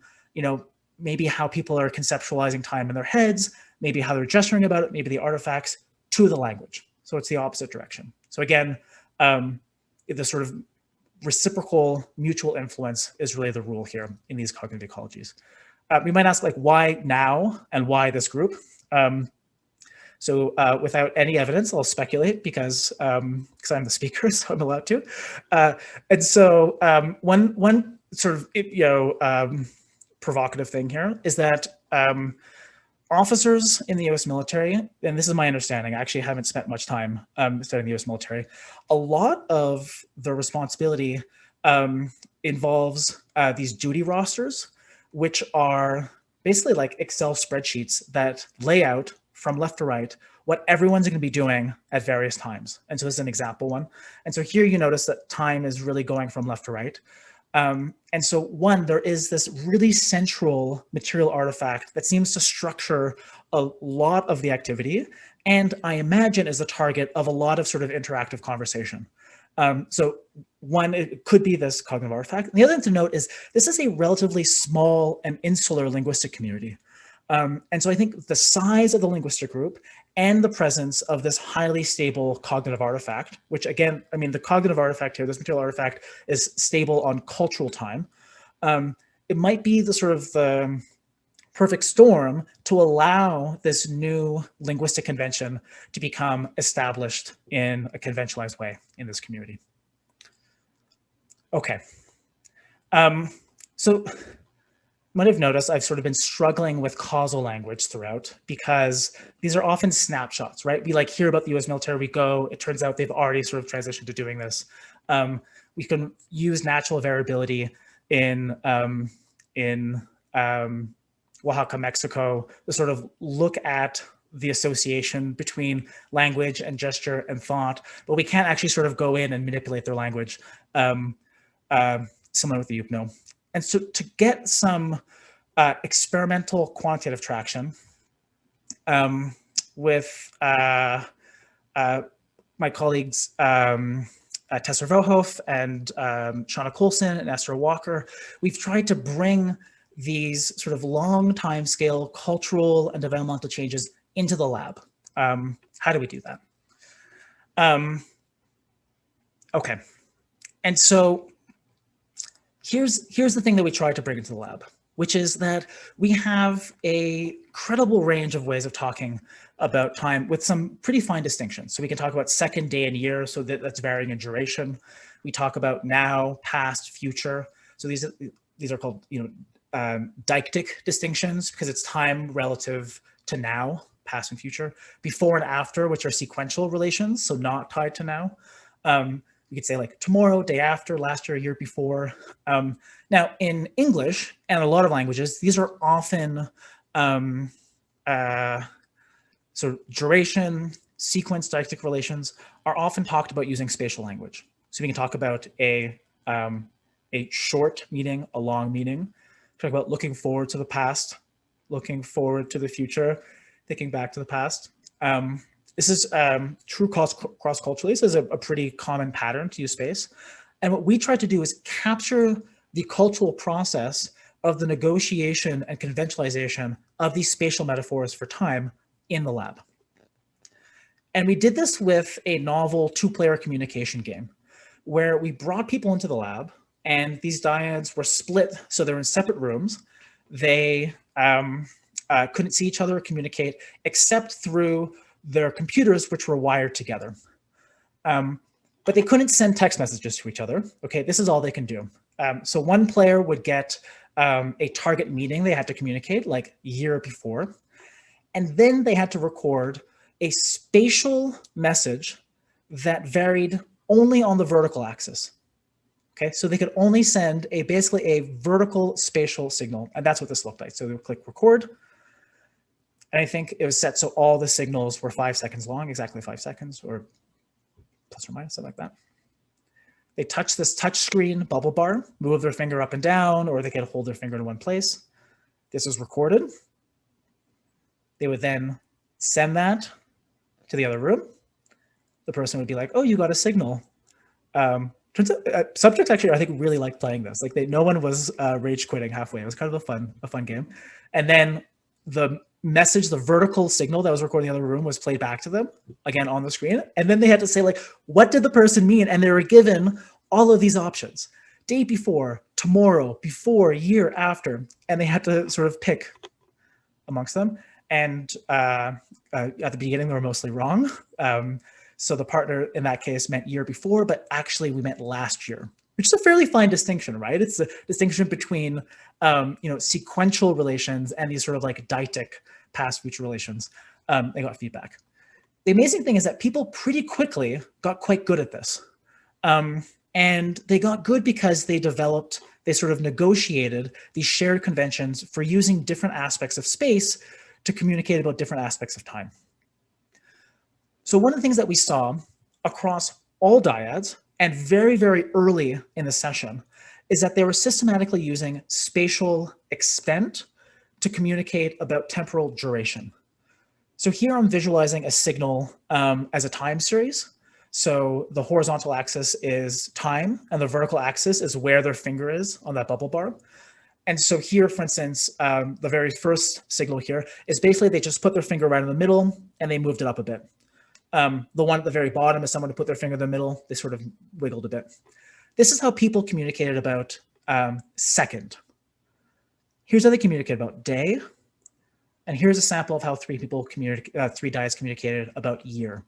maybe how people are conceptualizing time in their heads, maybe how they're gesturing about it, maybe the artifacts, to the language. So it's the opposite direction. So again, the sort of reciprocal mutual influence is really the rule here in these cognitive ecologies. We might ask, like, why now and why this group? So without any evidence, I'll speculate because I'm the speaker, so I'm allowed to. And so one sort of provocative thing here is that officers in the U.S. military, and this is my understanding, I actually haven't spent much time studying the U.S. military, a lot of their responsibility involves these duty rosters, which are basically like Excel spreadsheets that lay out from left to right what everyone's going to be doing at various times. And so this is an example one. And so here you notice that time is really going from left to right. And so one, there is this really central material artifact that seems to structure a lot of the activity, and I imagine is the target of a lot of sort of interactive conversation. So one, it could be this cognitive artifact. And the other thing to note is this is a relatively small and insular linguistic community. And so I think the size of the linguistic group and the presence of this highly stable cognitive artifact, which again, I mean, the cognitive artifact here, this material artifact is stable on cultural time. It might be the sort of the perfect storm to allow this new linguistic convention to become established in a conventionalized way in this community. Okay. So you might have noticed I've sort of been struggling with causal language throughout because these are often snapshots, right? We like hear about the US military, we go, it turns out they've already sort of transitioned to doing this. We can use natural variability in Oaxaca, Mexico, to sort of look at the association between language and gesture and thought, but we can't actually sort of go in and manipulate their language, similar with the UPNO. And so to get some experimental quantitative traction with my colleagues Tessa Verhoef and Shauna Coulson and Esther Walker, we've tried to bring these sort of long time scale cultural and developmental changes into the lab. How do we do that? Okay, and so here's the thing that we try to bring into the lab, which is that we have a credible range of ways of talking about time with some pretty fine distinctions. So we can talk about second, day, and year, so that's varying in duration. We talk about now, past, future. So these are called deictic distinctions because it's time relative to now, past and future. Before and after, which are sequential relations, so not tied to now. You could say like tomorrow, day after, last year, year before. Now in English and a lot of languages, these are often so duration, sequence, deictic relations are often talked about using spatial language. So we can talk about a short meaning, a long meaning. Talk about looking forward to the past, looking forward to the future, thinking back to the past. This is true cross-culturally. This is a pretty common pattern to use space. And what we try to do is capture the cultural process of the negotiation and conventionalization of these spatial metaphors for time in the lab. And we did this with a novel two-player communication game where we brought people into the lab and these dyads were split, so they're in separate rooms. They couldn't see each other or communicate except through their computers, which were wired together. But they couldn't send text messages to each other. Okay, this is all they can do. So one player would get a target meeting they had to communicate like a year before, and then they had to record a spatial message that varied only on the vertical axis. Okay, so they could only send basically a vertical spatial signal, and that's what this looked like. So they would click record, and I think it was set so all the signals were 5 seconds long, exactly 5 seconds, or plus or minus, something like that. They touch this touch screen bubble bar, move their finger up and down, or they could hold their finger in one place. This was recorded. They would then send that to the other room. The person would be like, oh, you got a signal. Turns out subjects actually, I think, really liked playing this. Like no one was rage quitting halfway. It was kind of a fun game. And then the message, the vertical signal that was recording in the other room was played back to them, again on the screen. And then they had to say, like, what did the person mean? And they were given all of these options: day before, tomorrow, before, year, after. And they had to sort of pick amongst them. And at the beginning, they were mostly wrong. So the partner in that case meant year before, but actually we meant last year, which is a fairly fine distinction, right? It's a distinction between, sequential relations and these sort of like deictic past future relations. They got feedback. The amazing thing is that people pretty quickly got quite good at this. And they got good because they sort of negotiated these shared conventions for using different aspects of space to communicate about different aspects of time. So one of the things that we saw across all dyads and very, very early in the session is that they were systematically using spatial extent to communicate about temporal duration. So here I'm visualizing a signal as a time series. So the horizontal axis is time and the vertical axis is where their finger is on that bubble bar. And so here, for instance, the very first signal here is basically they just put their finger right in the middle and they moved it up a bit. The one at the very bottom is someone to put their finger in the middle. They sort of wiggled a bit. This is how people communicated about second. Here's how they communicate about day. And here's a sample of how three dyads communicated about year.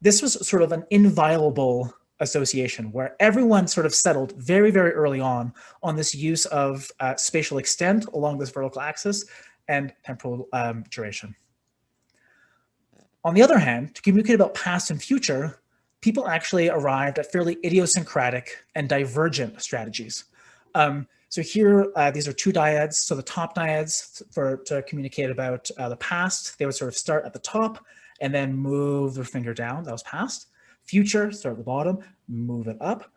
This was sort of an inviolable association where everyone sort of settled very, very early on this use of spatial extent along this vertical axis and temporal duration. On the other hand, to communicate about past and future, people actually arrived at fairly idiosyncratic and divergent strategies. So here, these are two dyads. So the top dyads, to communicate about the past, they would sort of start at the top and then move their finger down. That was past. Future, start at the bottom, move it up.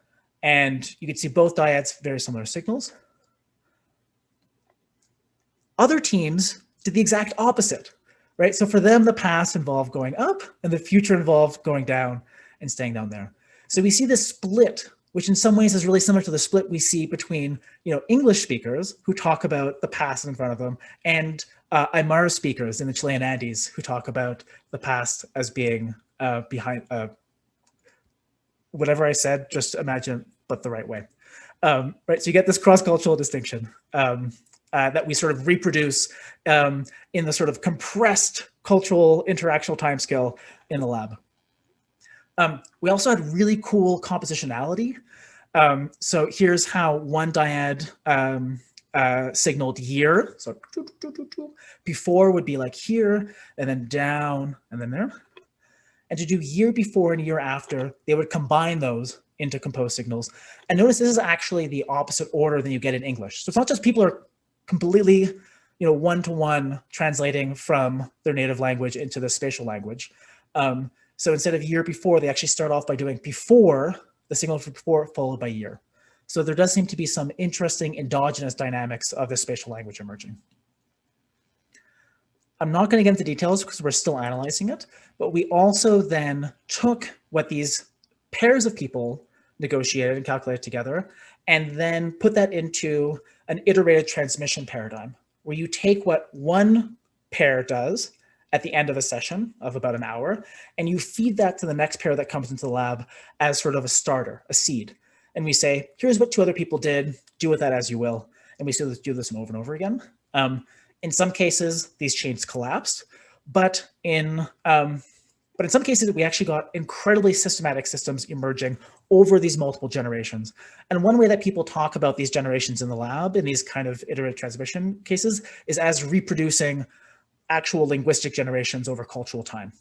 And you can see both dyads, very similar signals. Other teams did the exact opposite, right? So for them, the past involved going up and the future involved going down and staying down there. So we see this split, which in some ways is really similar to the split we see between, English speakers who talk about the past in front of them and Aymara speakers in the Chilean Andes who talk about the past as being behind, whatever I said, just imagine, but the right way. Right, so you get this cross-cultural distinction that we sort of reproduce in the sort of compressed cultural interactional timescale in the lab. We also had really cool compositionality. So here's how one dyad signaled year. So before would be like here, and then down, and then there. And to do year before and year after, they would combine those into composed signals. And notice this is actually the opposite order than you get in English. So it's not just people are completely, one-to-one translating from their native language into the spatial language. So instead of year before, they actually start off by doing before, the signal for before followed by year. So there does seem to be some interesting endogenous dynamics of the spatial language emerging. I'm not going to get into details because we're still analyzing it, but we also then took what these pairs of people negotiated and calculated together and then put that into an iterated transmission paradigm where you take what one pair does at the end of a session of about an hour, and you feed that to the next pair that comes into the lab as sort of a starter, a seed. And we say, here's what two other people did, do with that as you will. And we still do this over and over again. In some cases, these chains collapsed, but in some cases, we actually got incredibly systematic systems emerging over these multiple generations. And one way that people talk about these generations in the lab, in these kind of iterative transmission cases, is as reproducing actual linguistic generations over cultural time.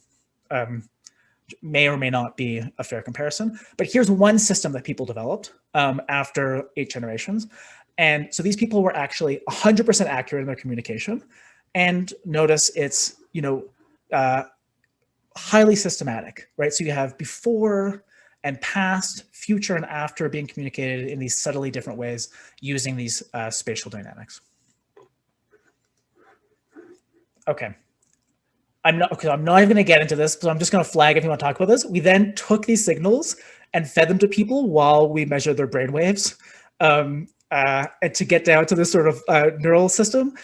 may or may not be a fair comparison. But here's one system that people developed after 8 generations. And so these people were actually 100% accurate in their communication. And notice it's, highly systematic, right? So you have before and past, future and after being communicated in these subtly different ways using these spatial dynamics. Okay. I'm not even going to get into this, so I'm just going to flag if you want to talk about this. We then took these signals and fed them to people while we measured their brain waves, and to get down to this sort of neural system.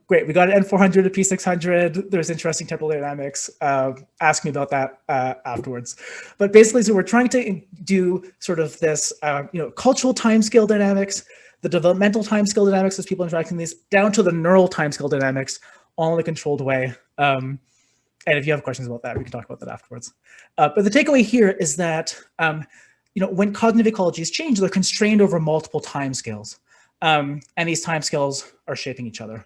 Great, we got an N400 to P600. There's interesting temporal dynamics. Ask me about that afterwards. But basically, so we're trying to do sort of this, cultural timescale dynamics, the developmental timescale dynamics as people interacting with these, down to the neural timescale dynamics, all in a controlled way. And if you have questions about that, we can talk about that afterwards. But the takeaway here is that, when cognitive ecologies change, they're constrained over multiple timescales. And these timescales are shaping each other.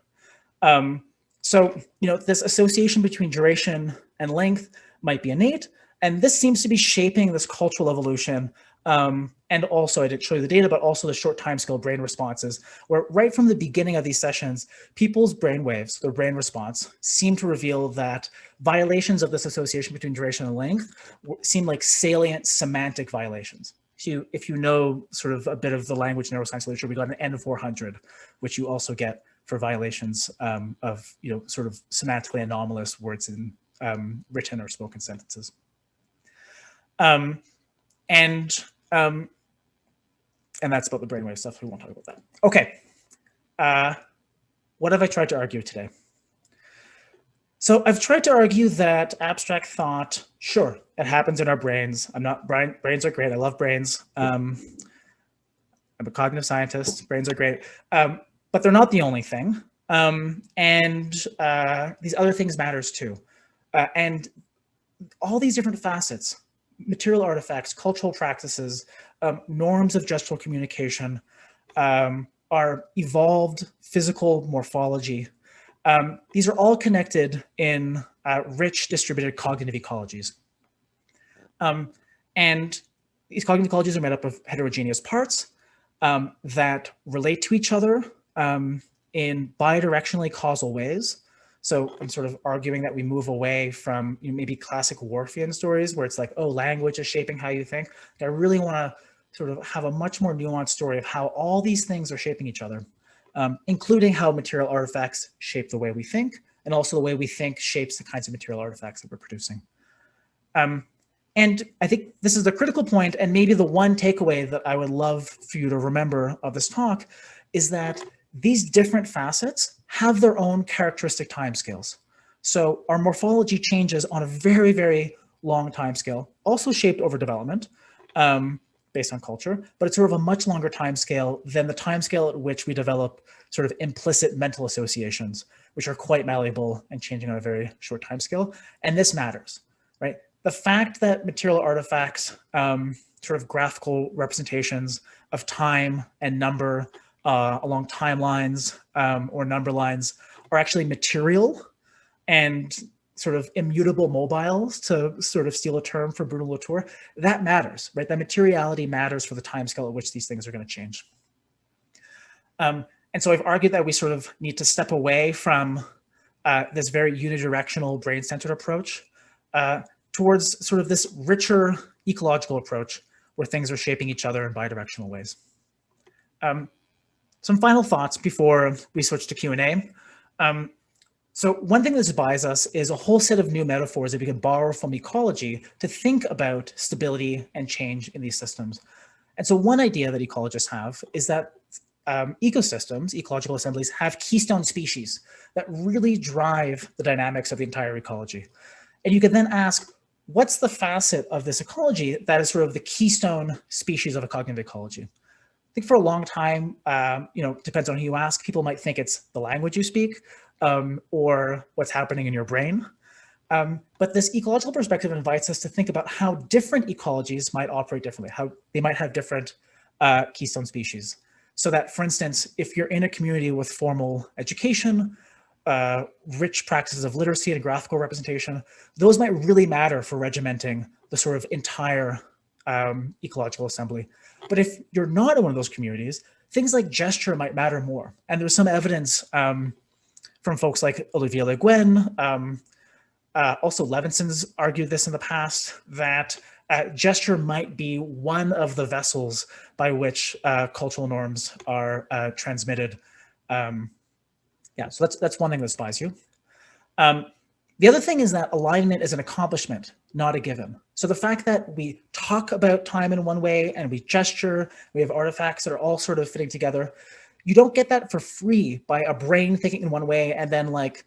So, this association between duration and length might be innate, and this seems to be shaping this cultural evolution. And also, I didn't show you the data, but also the short timescale brain responses, where right from the beginning of these sessions, people's brain waves, their brain response, seem to reveal that violations of this association between duration and length seem like salient semantic violations. So if you know sort of a bit of the language neuroscience literature, we got an N400, which you also get for violations of sort of semantically anomalous words in written or spoken sentences. And that's about the brainwave stuff. We won't talk about that. Okay. What have I tried to argue today? So I've tried to argue that abstract thought, sure, it happens in our brains. Brains are great. I love brains. I'm a cognitive scientist. Brains are great. But they're not the only thing. These other things matters too. And all these different facets, material artifacts, cultural practices, norms of gestural communication, our evolved physical morphology. These are all connected in rich distributed cognitive ecologies. And these cognitive ecologies are made up of heterogeneous parts that relate to each other in bidirectionally causal ways. So I'm sort of arguing that we move away from maybe classic Worfian stories where it's like, oh, language is shaping how you think. I really want to sort of have a much more nuanced story of how all these things are shaping each other, including how material artifacts shape the way we think, and also the way we think shapes the kinds of material artifacts that we're producing. And I think this is the critical point, and maybe the one takeaway that I would love for you to remember of this talk is that these different facets have their own characteristic timescales. So our morphology changes on a very, very long timescale, also shaped over development based on culture, but it's sort of a much longer timescale than the timescale at which we develop sort of implicit mental associations, which are quite malleable and changing on a very short timescale. And this matters, right? The fact that material artifacts, sort of graphical representations of time and number along timelines or number lines are actually material and sort of immutable mobiles, to sort of steal a term from Bruno Latour, that matters, right? That materiality matters for the timescale at which these things are going to change. And so I've argued that we sort of need to step away from this very unidirectional brain-centered approach towards sort of this richer ecological approach where things are shaping each other in bidirectional ways. Some final thoughts before we switch to Q&A. So one thing that surprised us is a whole set of new metaphors that we can borrow from ecology to think about stability and change in these systems. And so one idea that ecologists have is that ecosystems, ecological assemblies, have keystone species that really drive the dynamics of the entire ecology. And you can then ask, what's the facet of this ecology that is sort of the keystone species of a cognitive ecology? I think for a long time, depends on who you ask, people might think it's the language you speak or what's happening in your brain. But this ecological perspective invites us to think about how different ecologies might operate differently, how they might have different keystone species. So that, for instance, if you're in a community with formal education, rich practices of literacy and graphical representation, those might really matter for regimenting the sort of entire ecological assembly. But if you're not in one of those communities, things like gesture might matter more. And there's some evidence from folks like Olivier Le Guin, also Levinson's argued this in the past, that gesture might be one of the vessels by which cultural norms are transmitted. Yeah, so that's one thing that spies you. The other thing is that alignment is an accomplishment, not a given. So the fact that we talk about time in one way and we gesture, we have artifacts that are all sort of fitting together, you don't get that for free by a brain thinking in one way and then like,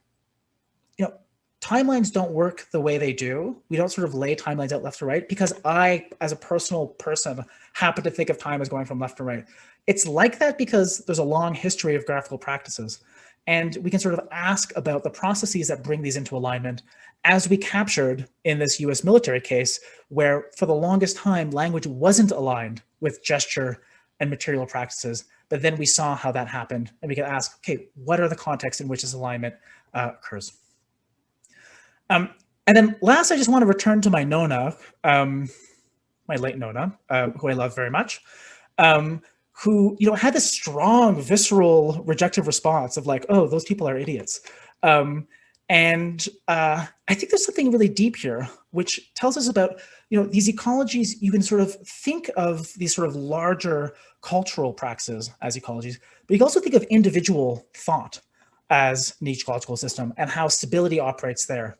you know, timelines don't work the way they do. We don't sort of lay timelines out left to right because I, as a personal person, happen to think of time as going from left to right. It's like that because there's a long history of graphical practices. And we can sort of ask about the processes that bring these into alignment, as we captured in this US military case, where for the longest time, language wasn't aligned with gesture and material practices. But then we saw how that happened. And we can ask, okay, what are the contexts in which this alignment occurs? And then last, I just want to return to my Nona, my late Nona, who I love very much. Who, you know, had this strong, visceral, rejective response of like, oh, those people are idiots. And I think there's something really deep here, which tells us about, you know, these ecologies, you can sort of think of these sort of larger cultural practices as ecologies, but you can also think of individual thought as an ecological system and how stability operates there.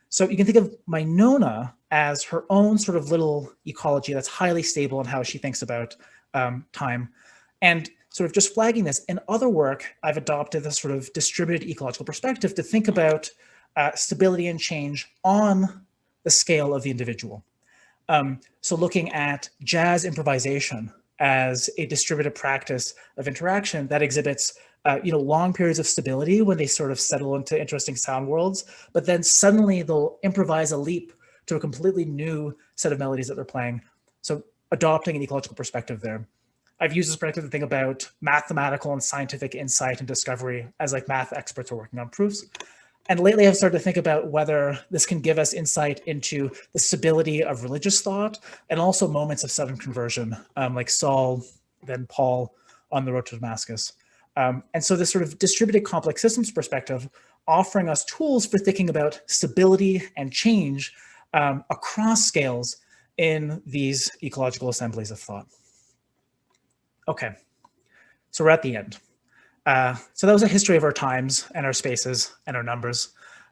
So you can think of my Nona as her own sort of little ecology that's highly stable in how she thinks about time. And sort of just flagging this, in other work, I've adopted this sort of distributed ecological perspective to think about stability and change on the scale of the individual. So looking at jazz improvisation as a distributed practice of interaction that exhibits you know, long periods of stability when they sort of settle into interesting sound worlds, but then suddenly they'll improvise a leap to a completely new set of melodies that they're playing. So adopting an ecological perspective there. I've used this perspective to think about mathematical and scientific insight and discovery as like math experts are working on proofs. And lately I've started to think about whether this can give us insight into the stability of religious thought and also moments of sudden conversion, like Saul, then Paul on the road to Damascus. And so this sort of distributed complex systems perspective offering us tools for thinking about stability and change across scales in these ecological assemblies of thought. Okay, so we're at the end. So that was a history of our times and our spaces and our numbers.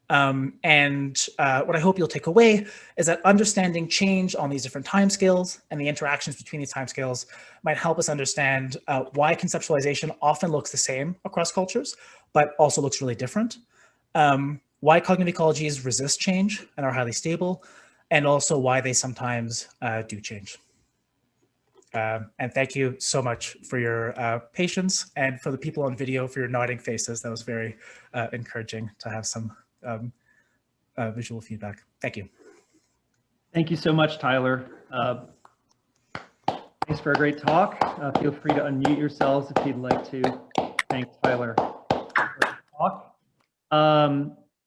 And what I hope you'll take away is that understanding change on these different timescales and the interactions between these timescales might help us understand why conceptualization often looks the same across cultures, but also looks really different. Why cognitive ecologies resist change and are highly stable, and also why they sometimes do change. And thank you so much for your patience, and for the people on video for your nodding faces. That was very encouraging to have some visual feedback. Thank you. Thank you so much, Tyler. Thanks for a great talk. Feel free to unmute yourselves if you'd like to. Thanks, Tyler, for the talk.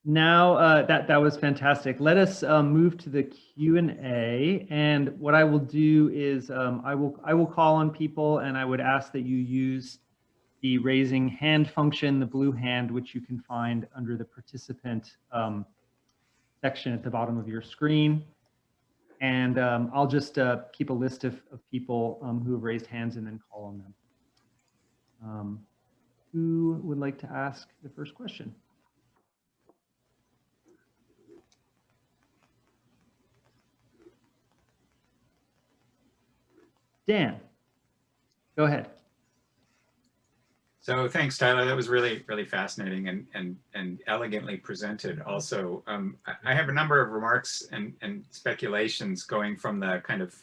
Now that was fantastic. Let us move to the Q&A, and what I will do is I will call on people, and I would ask that you use the raising hand function, the blue hand, which you can find under the participant section at the bottom of your screen. And I'll just keep a list of people who have raised hands and then call on them. Who would like to ask the first question? Dan, go ahead. So thanks, Tyler. That was really, really fascinating and elegantly presented. Also, I have a number of remarks and speculations going from the kind of,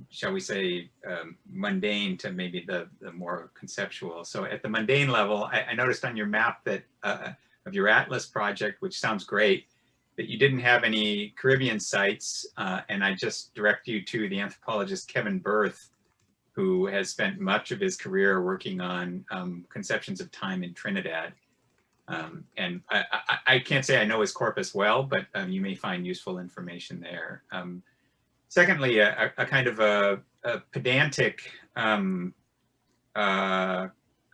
shall we say, mundane to maybe the more conceptual. So at the mundane level, I noticed on your map that of your Atlas project, which sounds great, that you didn't have any Caribbean sites, and I just direct you to the anthropologist Kevin Berth, who has spent much of his career working on conceptions of time in Trinidad. And I can't say I know his corpus well, but you may find useful information there. Secondly, a kind of a pedantic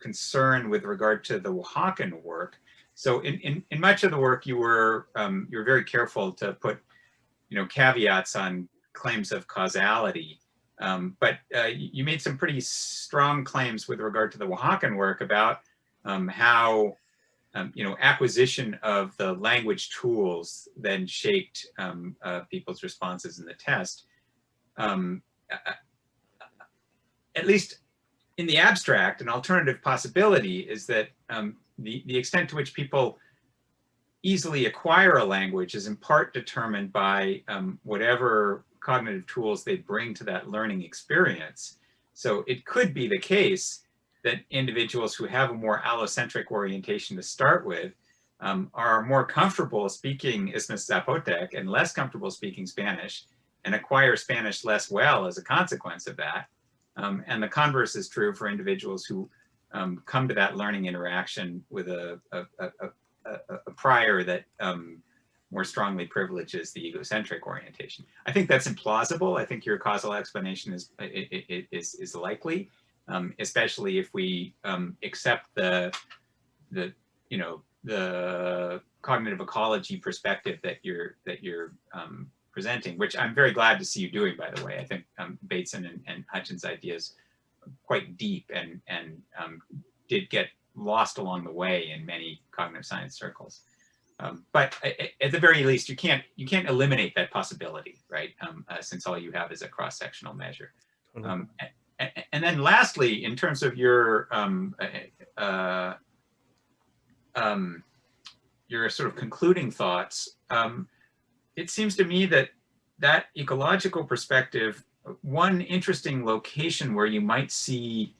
concern with regard to the Oaxacan work. So in much of the work, you were very careful to put, caveats on claims of causality. But you made some pretty strong claims with regard to the Oaxacan work about how acquisition of the language tools then shaped people's responses in the test. At least in the abstract, an alternative possibility is that the extent to which people easily acquire a language is in part determined by whatever cognitive tools they bring to that learning experience. So it could be the case that individuals who have a more allocentric orientation to start with are more comfortable speaking Isthmus Zapotec and less comfortable speaking Spanish, and acquire Spanish less well as a consequence of that. And the converse is true for individuals who come to that learning interaction with a prior that more strongly privileges the egocentric orientation. I think that's implausible. I think your causal explanation is likely, especially if we accept the cognitive ecology perspective that you're presenting, which I'm very glad to see you doing, by the way. I think Bateson and Hutchins' ideas are quite deep and did get lost along the way in many cognitive science circles. But at the very least, you can't eliminate that possibility, right? Since all you have is a cross-sectional measure. Totally. And then lastly, in terms of your sort of concluding thoughts, it seems to me that ecological perspective, one interesting location where you might see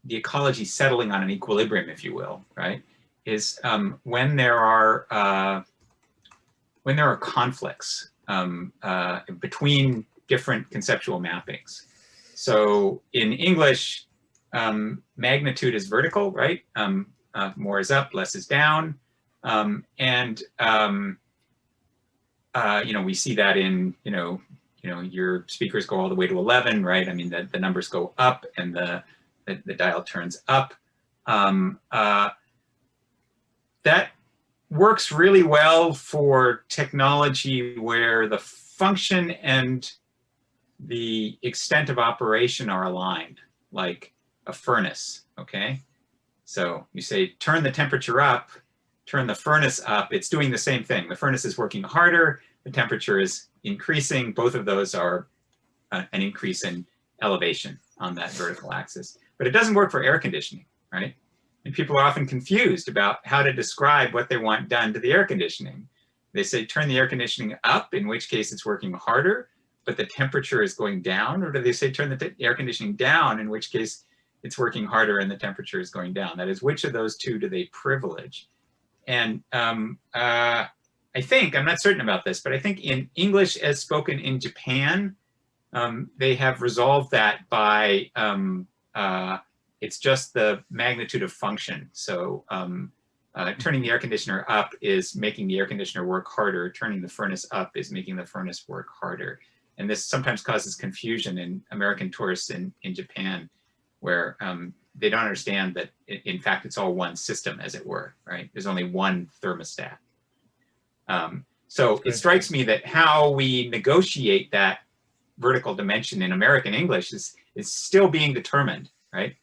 the ecology settling on an equilibrium, if you will, right, is when there are conflicts between different conceptual mappings. So in English, magnitude is vertical, right? More is up, less is down. We see that in, your speakers go all the way to 11, right? I mean, the numbers go up and the dial turns up. That works really well for technology where the function and the extent of operation are aligned, like a furnace, okay? So you say, turn the temperature up, turn the furnace up, it's doing the same thing. The furnace is working harder, the temperature is increasing. Both of those are an increase in elevation on that vertical axis. But it doesn't work for air conditioning, right? And people are often confused about how to describe what they want done to the air conditioning. They say, turn the air conditioning up, in which case it's working harder, but the temperature is going down. Or do they say, turn the air conditioning down, in which case it's working harder and the temperature is going down? That is, which of those two do they privilege? And I think, I'm not certain about this, but I think in English as spoken in Japan, they have resolved that by, it's just the magnitude of function. So turning the air conditioner up is making the air conditioner work harder. Turning the furnace up is making the furnace work harder. And this sometimes causes confusion in American tourists in Japan, where they don't understand that, in fact, it's all one system, as it were, right? There's only one thermostat. So it strikes me that how we negotiate that vertical dimension in American English is still being determined, right?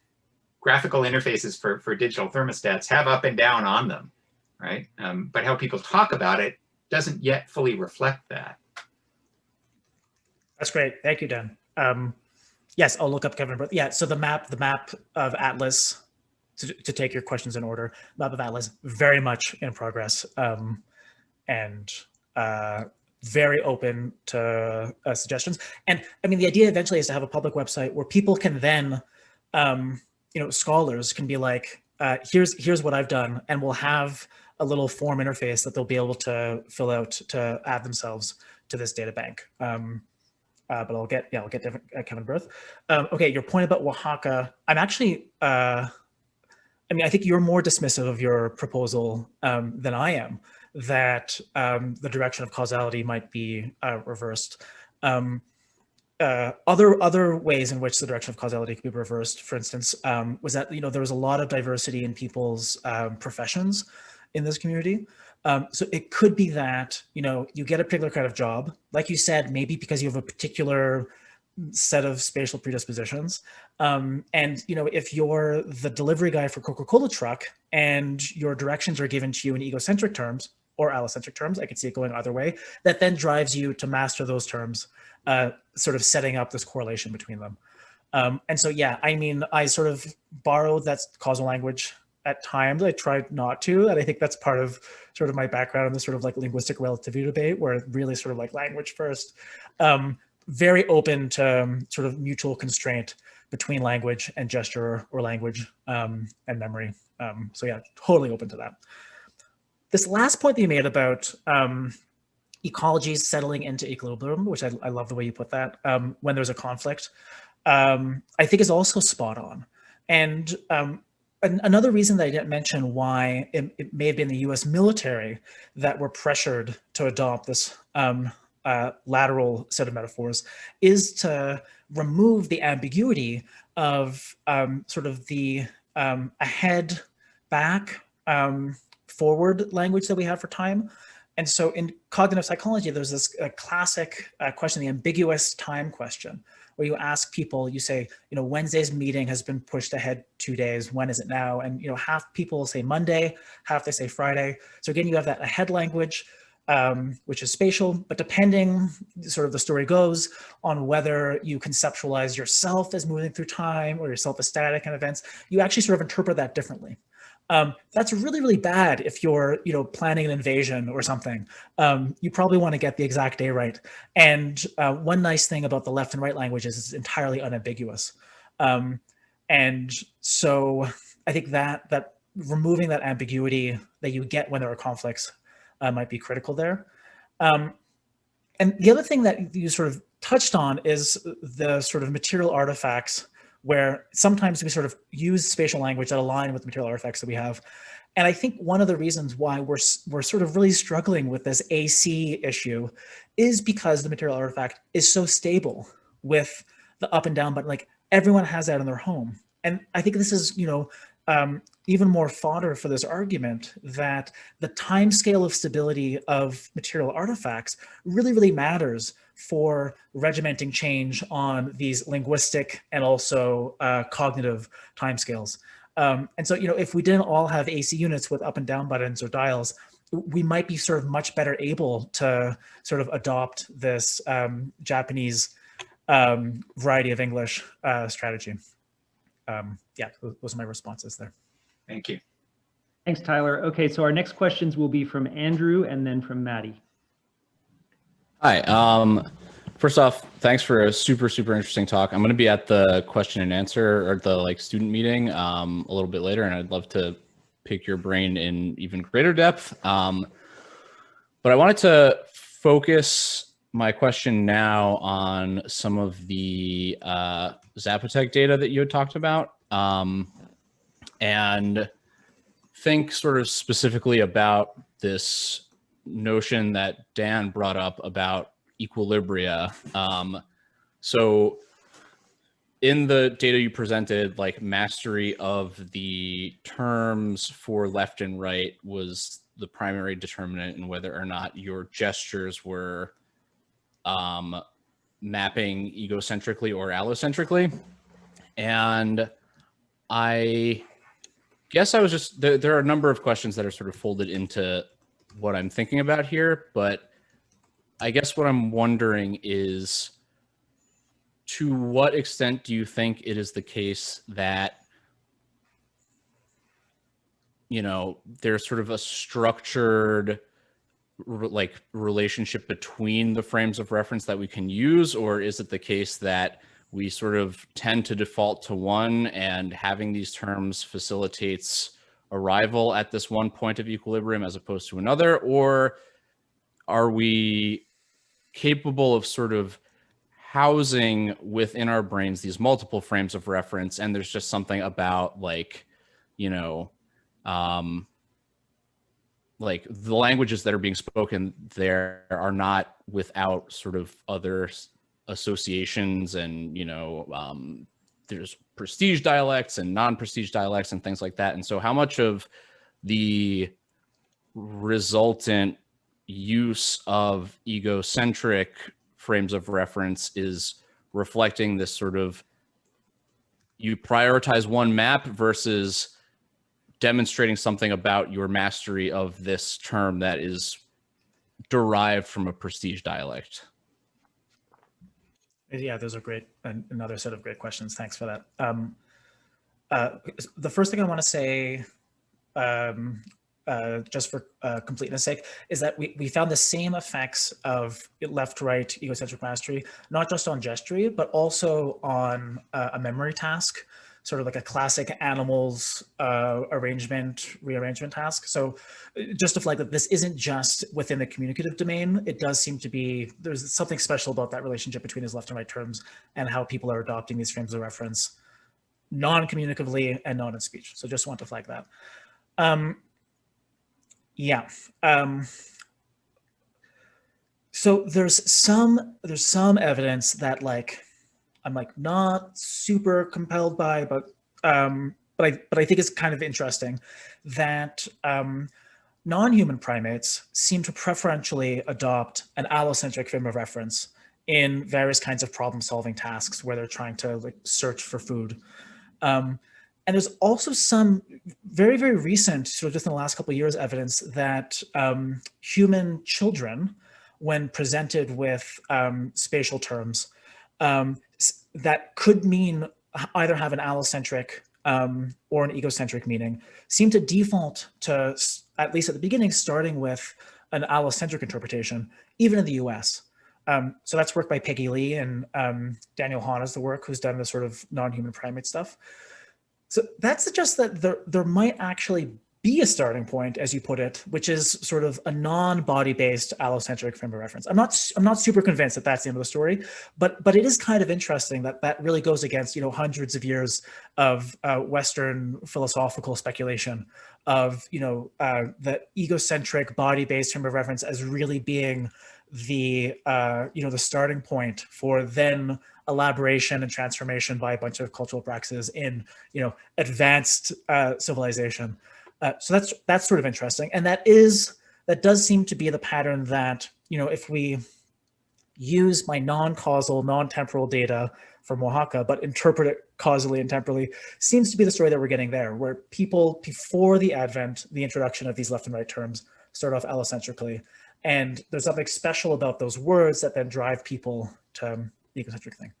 Graphical interfaces for digital thermostats have up and down on them, right? But how people talk about it doesn't yet fully reflect that. That's great. Thank you, Dan. Yes, I'll look up Kevin. But yeah, so the map of Atlas, to take your questions in order, map of Atlas, very much in progress, and very open to suggestions. And I mean, the idea eventually is to have a public website where people can then, scholars can be like, here's what I've done, and we'll have a little form interface that they'll be able to fill out to add themselves to this data bank. but I'll get different Kevin Berth. Okay, your point about Oaxaca, I'm actually, I think you're more dismissive of your proposal than I am, that the direction of causality might be reversed. Other ways in which the direction of causality could be reversed, for instance, was that there was a lot of diversity in people's professions in this community. So it could be that you get a particular kind of job, like you said, maybe because you have a particular set of spatial predispositions, and if you're the delivery guy for Coca-Cola truck and your directions are given to you in egocentric terms or allocentric terms, I could see it going either way, that then drives you to master those terms, sort of setting up this correlation between them. And so, yeah, I sort of borrowed that causal language at times. I tried not to, and I think that's part of sort of my background in this sort of like linguistic relativity debate, where really sort of like language first. Very open to sort of mutual constraint between language and gesture, or language and memory. So yeah, totally open to that. This last point that you made about ecologies settling into equilibrium, which I love the way you put that, when there's a conflict, I think is also spot on. And another reason that I didn't mention why it may have been the US military that were pressured to adopt this lateral set of metaphors is to remove the ambiguity of sort of the ahead, back, forward language that we have for time. And so in cognitive psychology, there's this classic question, the ambiguous time question, where you ask people, you say, Wednesday's meeting has been pushed ahead 2 days. When is it now? And, half people say Monday, half they say Friday. So again, you have that ahead language, which is spatial, but depending, sort of the story goes, on whether you conceptualize yourself as moving through time or yourself as static in events, you actually sort of interpret that differently. That's really, really bad if you're, planning an invasion or something. You probably want to get the exact day right. And one nice thing about the left and right languages is it's entirely unambiguous. And so I think that removing that ambiguity that you get when there are conflicts might be critical there. And the other thing that you sort of touched on is the sort of material artifacts, where sometimes we sort of use spatial language that align with the material artifacts that we have. And I think one of the reasons why we're sort of really struggling with this AC issue is because the material artifact is so stable with the up and down button. Like, everyone has that in their home. And I think this is, even more fodder for this argument that the time scale of stability of material artifacts really, really matters for regimenting change on these linguistic and also cognitive timescales. And so, if we didn't all have AC units with up and down buttons or dials, we might be sort of much better able to sort of adopt this Japanese variety of English strategy. Yeah, those are my responses there. Thank you. Thanks, Tyler. Okay, so our next questions will be from Andrew and then from Maddie. Hi. First off, thanks for a super interesting talk. I'm going to be at the question and answer, or the student meeting a little bit later, and I'd love to pick your brain in even greater depth. But I wanted to focus my question now on some of the Zapotec data that you had talked about, and think sort of specifically about this notion that Dan brought up about equilibria. So in the data you presented, mastery of the terms for left and right was the primary determinant in whether or not your gestures were mapping egocentrically or allocentrically. And I guess I was just, there are a number of questions that are sort of folded into what I'm thinking about here, but I guess what I'm wondering is, to what extent do you think it is the case that, there's sort of a structured relationship between the frames of reference that we can use, or is it the case that we sort of tend to default to one, and having these terms facilitates arrival at this one point of equilibrium as opposed to another? Or are we capable of sort of housing within our brains these multiple frames of reference, and there's just something about like, you know, like the languages that are being spoken there are not without sort of other associations, and, you know, there's prestige dialects and non-prestige dialects and things like that. And so how much of the resultant use of egocentric frames of reference is reflecting this sort of, you prioritize one map versus demonstrating something about your mastery of this term that is derived from a prestige dialect? Yeah, those are great. Another set of great questions. Thanks for that. The first thing I want to say, just for completeness sake, is that we found the same effects of left-right egocentric mastery, not just on gestury, but also on a memory task, sort of like a classic animals rearrangement task. So just to flag that this isn't just within the communicative domain, it does seem to be, there's something special about that relationship between his left and right terms and how people are adopting these frames of reference non-communicatively and not in speech. So just want to flag that. So there's some evidence that like, I'm like not super compelled by, but I think it's kind of interesting that non-human primates seem to preferentially adopt an allocentric frame of reference in various kinds of problem-solving tasks where they're trying to like search for food. And there's also some very, very recent, sort of just in the last couple of years, evidence that human children, when presented with spatial terms, that could mean either have an allocentric or an egocentric meaning, seem to default to, at least at the beginning, starting with an allocentric interpretation, even in the US. So that's work by Peggy Lee and Daniel Hahn is the work who's done the sort of non-human primate stuff. So that suggests that there might actually be a starting point, as you put it, which is sort of a non-body-based allocentric frame of reference. I'm not super convinced that that's the end of the story, but it is kind of interesting that that really goes against, you know, hundreds of years of Western philosophical speculation of, you know, the egocentric body-based frame of reference as really being the you know, the starting point for then elaboration and transformation by a bunch of cultural practices in, you know, advanced civilization. So that's sort of interesting, and that does seem to be the pattern that, you know, if we use my non-causal, non-temporal data from Oaxaca, but interpret it causally and temporally, seems to be the story that we're getting there, where people before the introduction of these left and right terms start off allocentrically, and there's something special about those words that then drive people to the egocentric thing.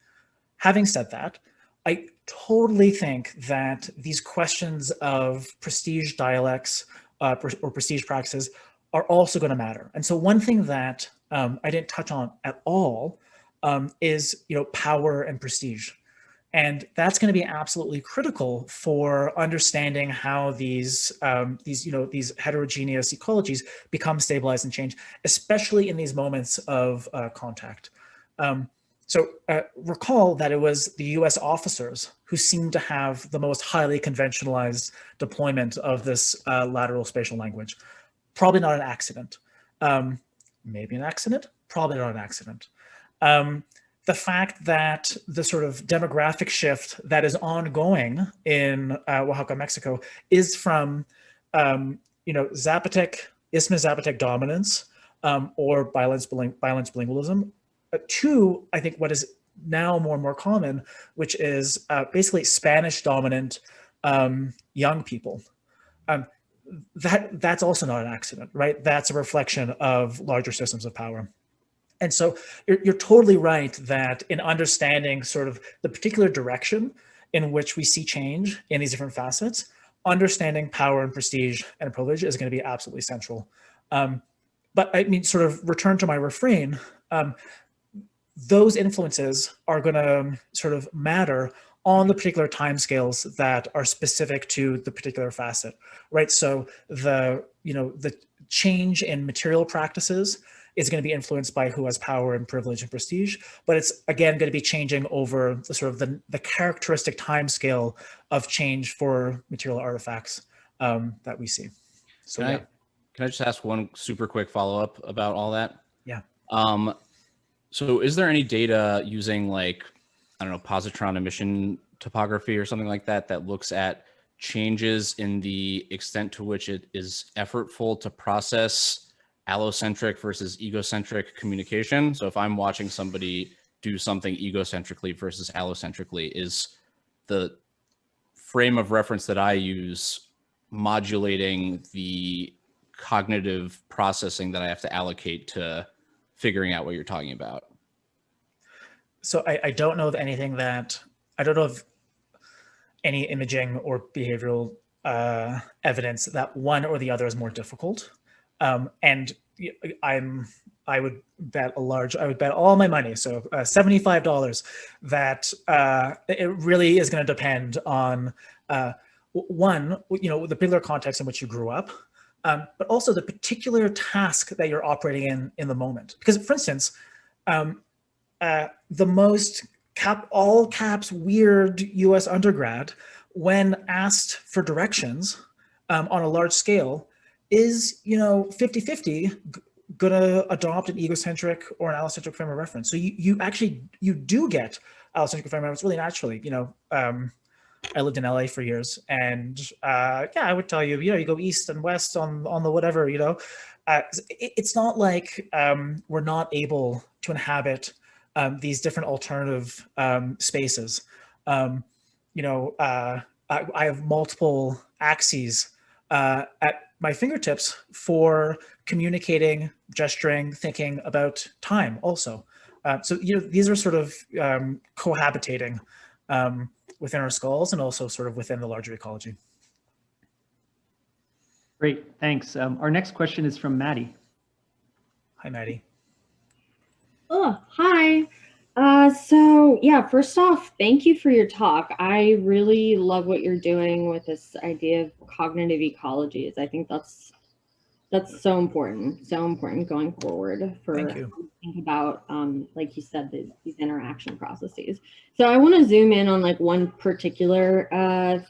Having said that, I totally think that these questions of prestige dialects or prestige practices are also going to matter. And so one thing that I didn't touch on at all is, you know, power and prestige. And that's going to be absolutely critical for understanding how these heterogeneous ecologies become stabilized and change, especially in these moments of contact. So recall that it was the US officers who seemed to have the most highly conventionalized deployment of this lateral spatial language. Probably not an accident. Maybe an accident, probably not an accident. The fact that the sort of demographic shift that is ongoing in Oaxaca, Mexico, is from, you know, Zapotec, Isthmo-Zapotec dominance or bilingualism, to, I think, what is now more and more common, which is basically Spanish dominant young people. That's also not an accident, right? That's a reflection of larger systems of power. And so you're totally right that in understanding sort of the particular direction in which we see change in these different facets, understanding power and prestige and privilege is going to be absolutely central. But I mean, sort of return to my refrain, those influences are going to sort of matter on the particular timescales that are specific to the particular facet, right? So the change in material practices is going to be influenced by who has power and privilege and prestige, but it's again going to be changing over the sort of the characteristic time scale of change for material artifacts that we see. So Can I just ask one super quick follow-up about all that? Yeah. So is there any data using like, I don't know, positron emission topography or something like that that looks at changes in the extent to which it is effortful to process allocentric versus egocentric communication? So if I'm watching somebody do something egocentrically versus allocentrically, is the frame of reference that I use modulating the cognitive processing that I have to allocate to figuring out what you're talking about? So I don't know of anything that, I don't know of any imaging or behavioral evidence that one or the other is more difficult. And I would bet all my money, so $75, that it really is going to depend on one, the particular context in which you grew up, but also the particular task that you're operating in the moment. Because, for instance, the most all caps weird U.S. undergrad, when asked for directions on a large scale, is 50-50 gonna adopt an egocentric or an allocentric frame of reference. So you do get allocentric frame of reference really naturally. I lived in LA for years, and I would tell you, you go east and west on the whatever, it's not like we're not able to inhabit these different alternative spaces. I have multiple axes at my fingertips for communicating, gesturing, thinking about time also. So these are sort of cohabitating within our skulls and also sort of within the larger ecology. Great, thanks. Our next question is from Maddie. Hi, Maddie. Oh, hi. So yeah, first off, thank you for your talk. I really love what you're doing with this idea of cognitive ecologies. I think that's so important going forward for think about, like you said, these interaction processes. So I want to zoom in on like one particular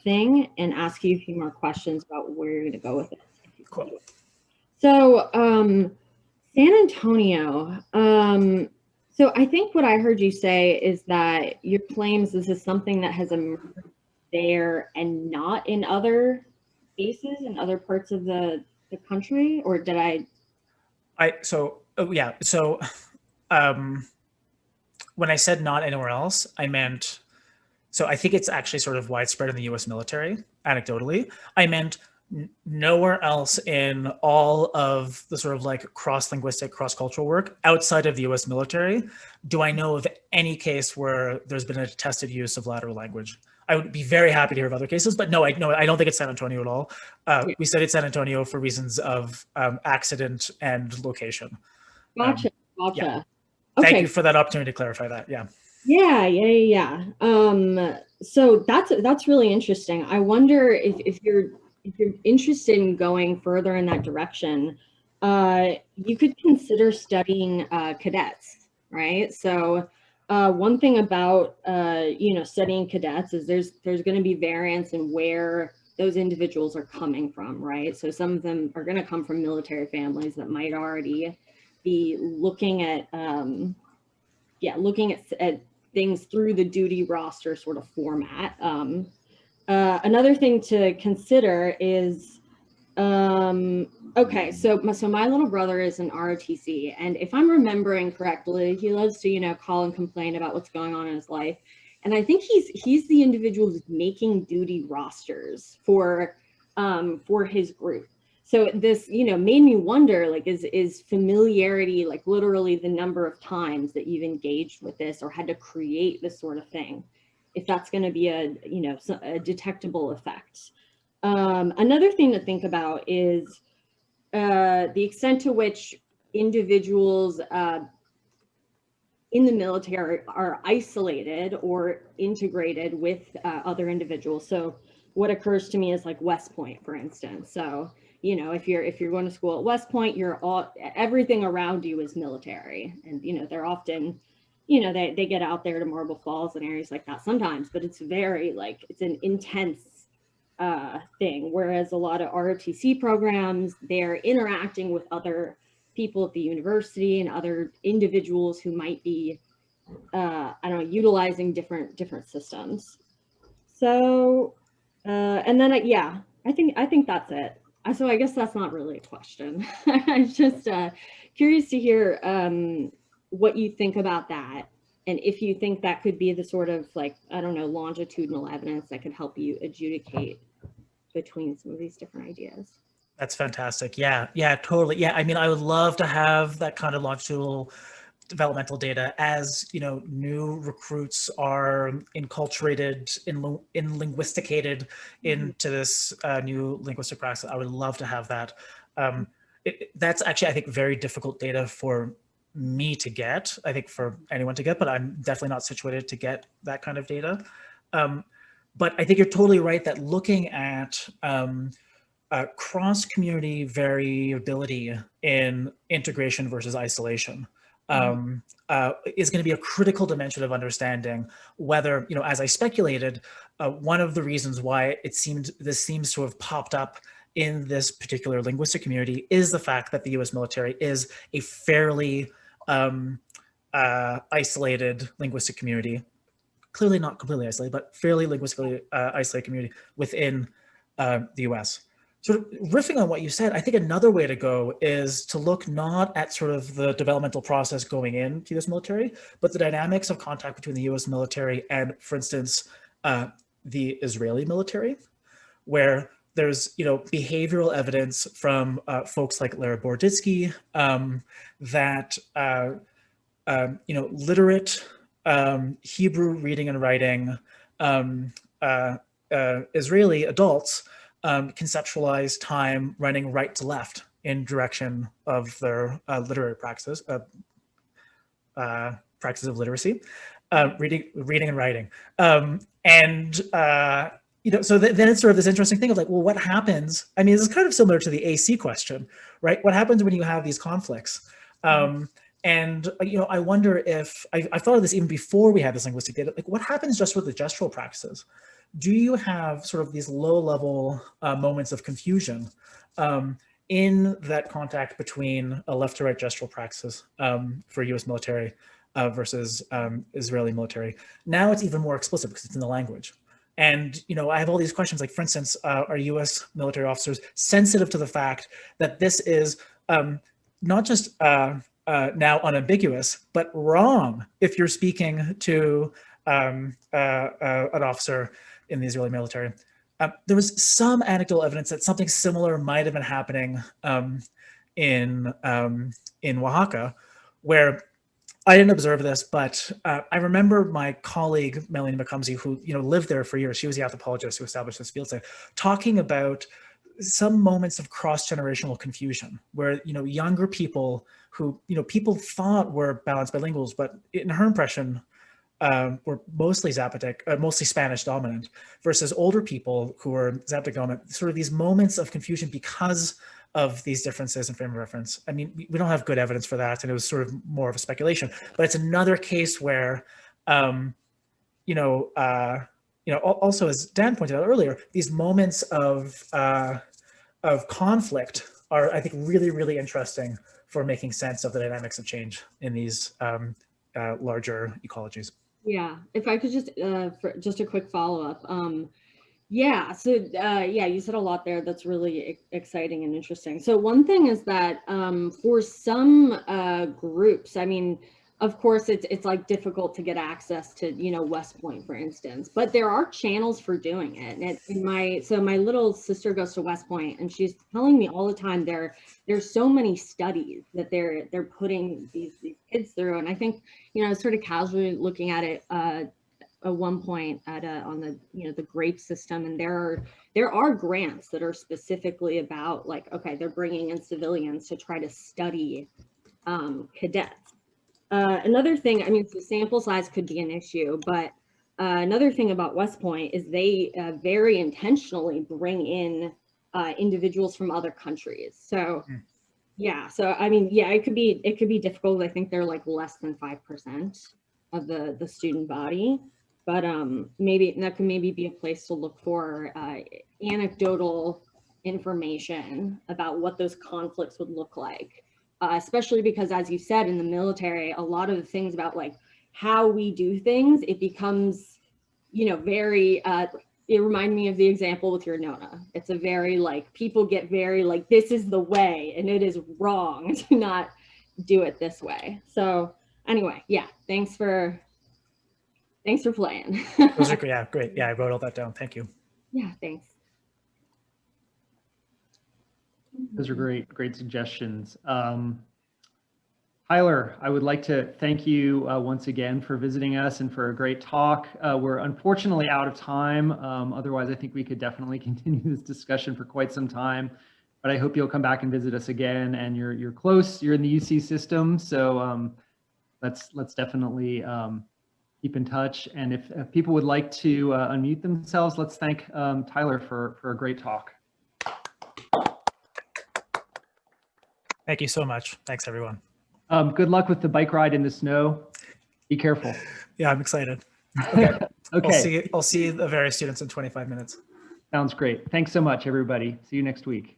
thing and ask you a few more questions about where you're going to go with it. Cool. So San Antonio. So I think what I heard you say is that your claims this is something that has emerged there and not in other spaces in other parts of the country, or did when I said not anywhere else, I meant, so I think it's actually sort of widespread in the US military, anecdotally. I meant nowhere else in all of the sort of like cross-linguistic, cross-cultural work outside of the US military do I know of any case where there's been a attested use of lateral language. I would be very happy to hear of other cases, but no, I don't think it's San Antonio at all. We studied San Antonio for reasons of accident and location. Gotcha. Yeah. Okay. Thank you for that opportunity to clarify that. Yeah. Yeah. So that's really interesting. I wonder if you're interested in going further in that direction, you could consider studying cadets, right? So one thing about studying cadets is there's going to be variance in where those individuals are coming from, right? So some of them are going to come from military families that might already be looking at things through the duty roster sort of format. Another thing to consider is, okay, so my little brother is an ROTC, and if I'm remembering correctly, he loves to, call and complain about what's going on in his life. And I think he's the individual who's making duty rosters for his group. So this, made me wonder, like, is familiarity, like literally the number of times that you've engaged with this or had to create this sort of thing, if that's going to be a detectable effect. Another thing to think about is the extent to which individuals in the military are isolated or integrated with other individuals. So what occurs to me is like West Point, for instance. So you know, if you're going to school at West Point, everything around you is military, and you know, they're often, you know, they get out there to Marble Falls and areas like that sometimes, but it's very like, it's an intense thing. Whereas a lot of ROTC programs, they're interacting with other people at the university and other individuals who might be, I don't know, utilizing different systems. So, and then yeah, I think that's it. So I guess that's not really a question. I'm just curious to hear what you think about that, and if you think that could be the sort of like, I don't know, longitudinal evidence that could help you adjudicate between some of these different ideas. That's fantastic. Yeah, totally. Yeah, I mean, I would love to have that kind of longitudinal developmental data as, you know, new recruits are enculturated, linguisticated into this new linguistic practice. I would love to have that. That's actually, I think, very difficult data for me to get, I think for anyone to get, but I'm definitely not situated to get that kind of data. But I think you're totally right that looking at cross-community variability in integration versus isolation is going to be a critical dimension of understanding whether, you know, as I speculated, one of the reasons why this seems to have popped up in this particular linguistic community is the fact that the U.S. military is a fairly isolated linguistic community. Clearly not completely isolated, but fairly linguistically isolated community within the US. Sort of riffing on what you said, I think another way to go is to look not at sort of the developmental process going into the US military, but the dynamics of contact between the US military and, for instance, the Israeli military, where there's, you know, behavioral evidence from folks like Larry Borditsky that, you know, literate Hebrew reading and writing Israeli adults conceptualize time running right to left in direction of their literary practices, practice of literacy, reading and writing. You know, so then it's sort of this interesting thing of like, well, what happens? I mean, this is kind of similar to the AC question, right? What happens when you have these conflicts? And, you know, I wonder if, I thought of this even before we had this linguistic data, like what happens just with the gestural practices? Do you have sort of these low level moments of confusion in that contact between a left to right gestural practices for US military versus Israeli military? Now it's even more explicit because it's in the language. And, you know, I have all these questions, like, for instance, are US military officers sensitive to the fact that this is not just now unambiguous, but wrong if you're speaking to an officer in the Israeli military? There was some anecdotal evidence that something similar might have been happening in Oaxaca, where I didn't observe this, but I remember my colleague Melanie McCumsey, who, you know, lived there for years. She was the anthropologist who established this field study, talking about some moments of cross-generational confusion where, you know, younger people who, you know, people thought were balanced bilinguals, but in her impression, were mostly Zapotec, mostly Spanish dominant, versus older people who were Zapotec dominant. Sort of these moments of confusion because of these differences in frame of reference. I mean, we don't have good evidence for that, and it was sort of more of a speculation. But it's another case where, you know, also as Dan pointed out earlier, these moments of conflict are, I think, really, really interesting for making sense of the dynamics of change in these larger ecologies. Yeah, if I could just for just a quick follow-up. Yeah, so yeah, you said a lot there that's really exciting and interesting. So one thing is that for some groups, I mean, of course, it's like difficult to get access to, you know, West Point, for instance, but there are channels for doing it. And so my little sister goes to West Point, and she's telling me all the time there's so many studies that they're putting these kids through. And I think, you know, sort of casually looking at it at one point on the, you know, the GRAPE system, and there are grants that are specifically about, like, okay, they're bringing in civilians to try to study cadets. Another thing, I mean, so sample size could be an issue, but another thing about West Point is they very intentionally bring in individuals from other countries. So yeah, so I mean, yeah, it could be difficult. I think they're like less than 5% of the student body, but maybe that could maybe be a place to look for anecdotal information about what those conflicts would look like, especially because, as you said, in the military, a lot of the things about like how we do things, it becomes, you know, very it reminded me of the example with your Nona. It's a very like, people get very like, this is the way and it is wrong to not do it this way. So anyway, yeah, thanks for playing. Those are great. Yeah, great. Yeah, I wrote all that down. Thank you. Yeah, thanks. Those are great suggestions. Tyler, I would like to thank you once again for visiting us and for a great talk. We're unfortunately out of time. Otherwise, I think we could definitely continue this discussion for quite some time. But I hope you'll come back and visit us again. And you're close. You're in the UC system, so let's definitely keep in touch. And if people would like to unmute themselves, let's thank Tyler for a great talk. Thank you so much. Thanks, everyone. Good luck with the bike ride in the snow. Be careful. Yeah, I'm excited. Okay. Okay. I'll see the various students in 25 minutes. Sounds great. Thanks so much, everybody. See you next week.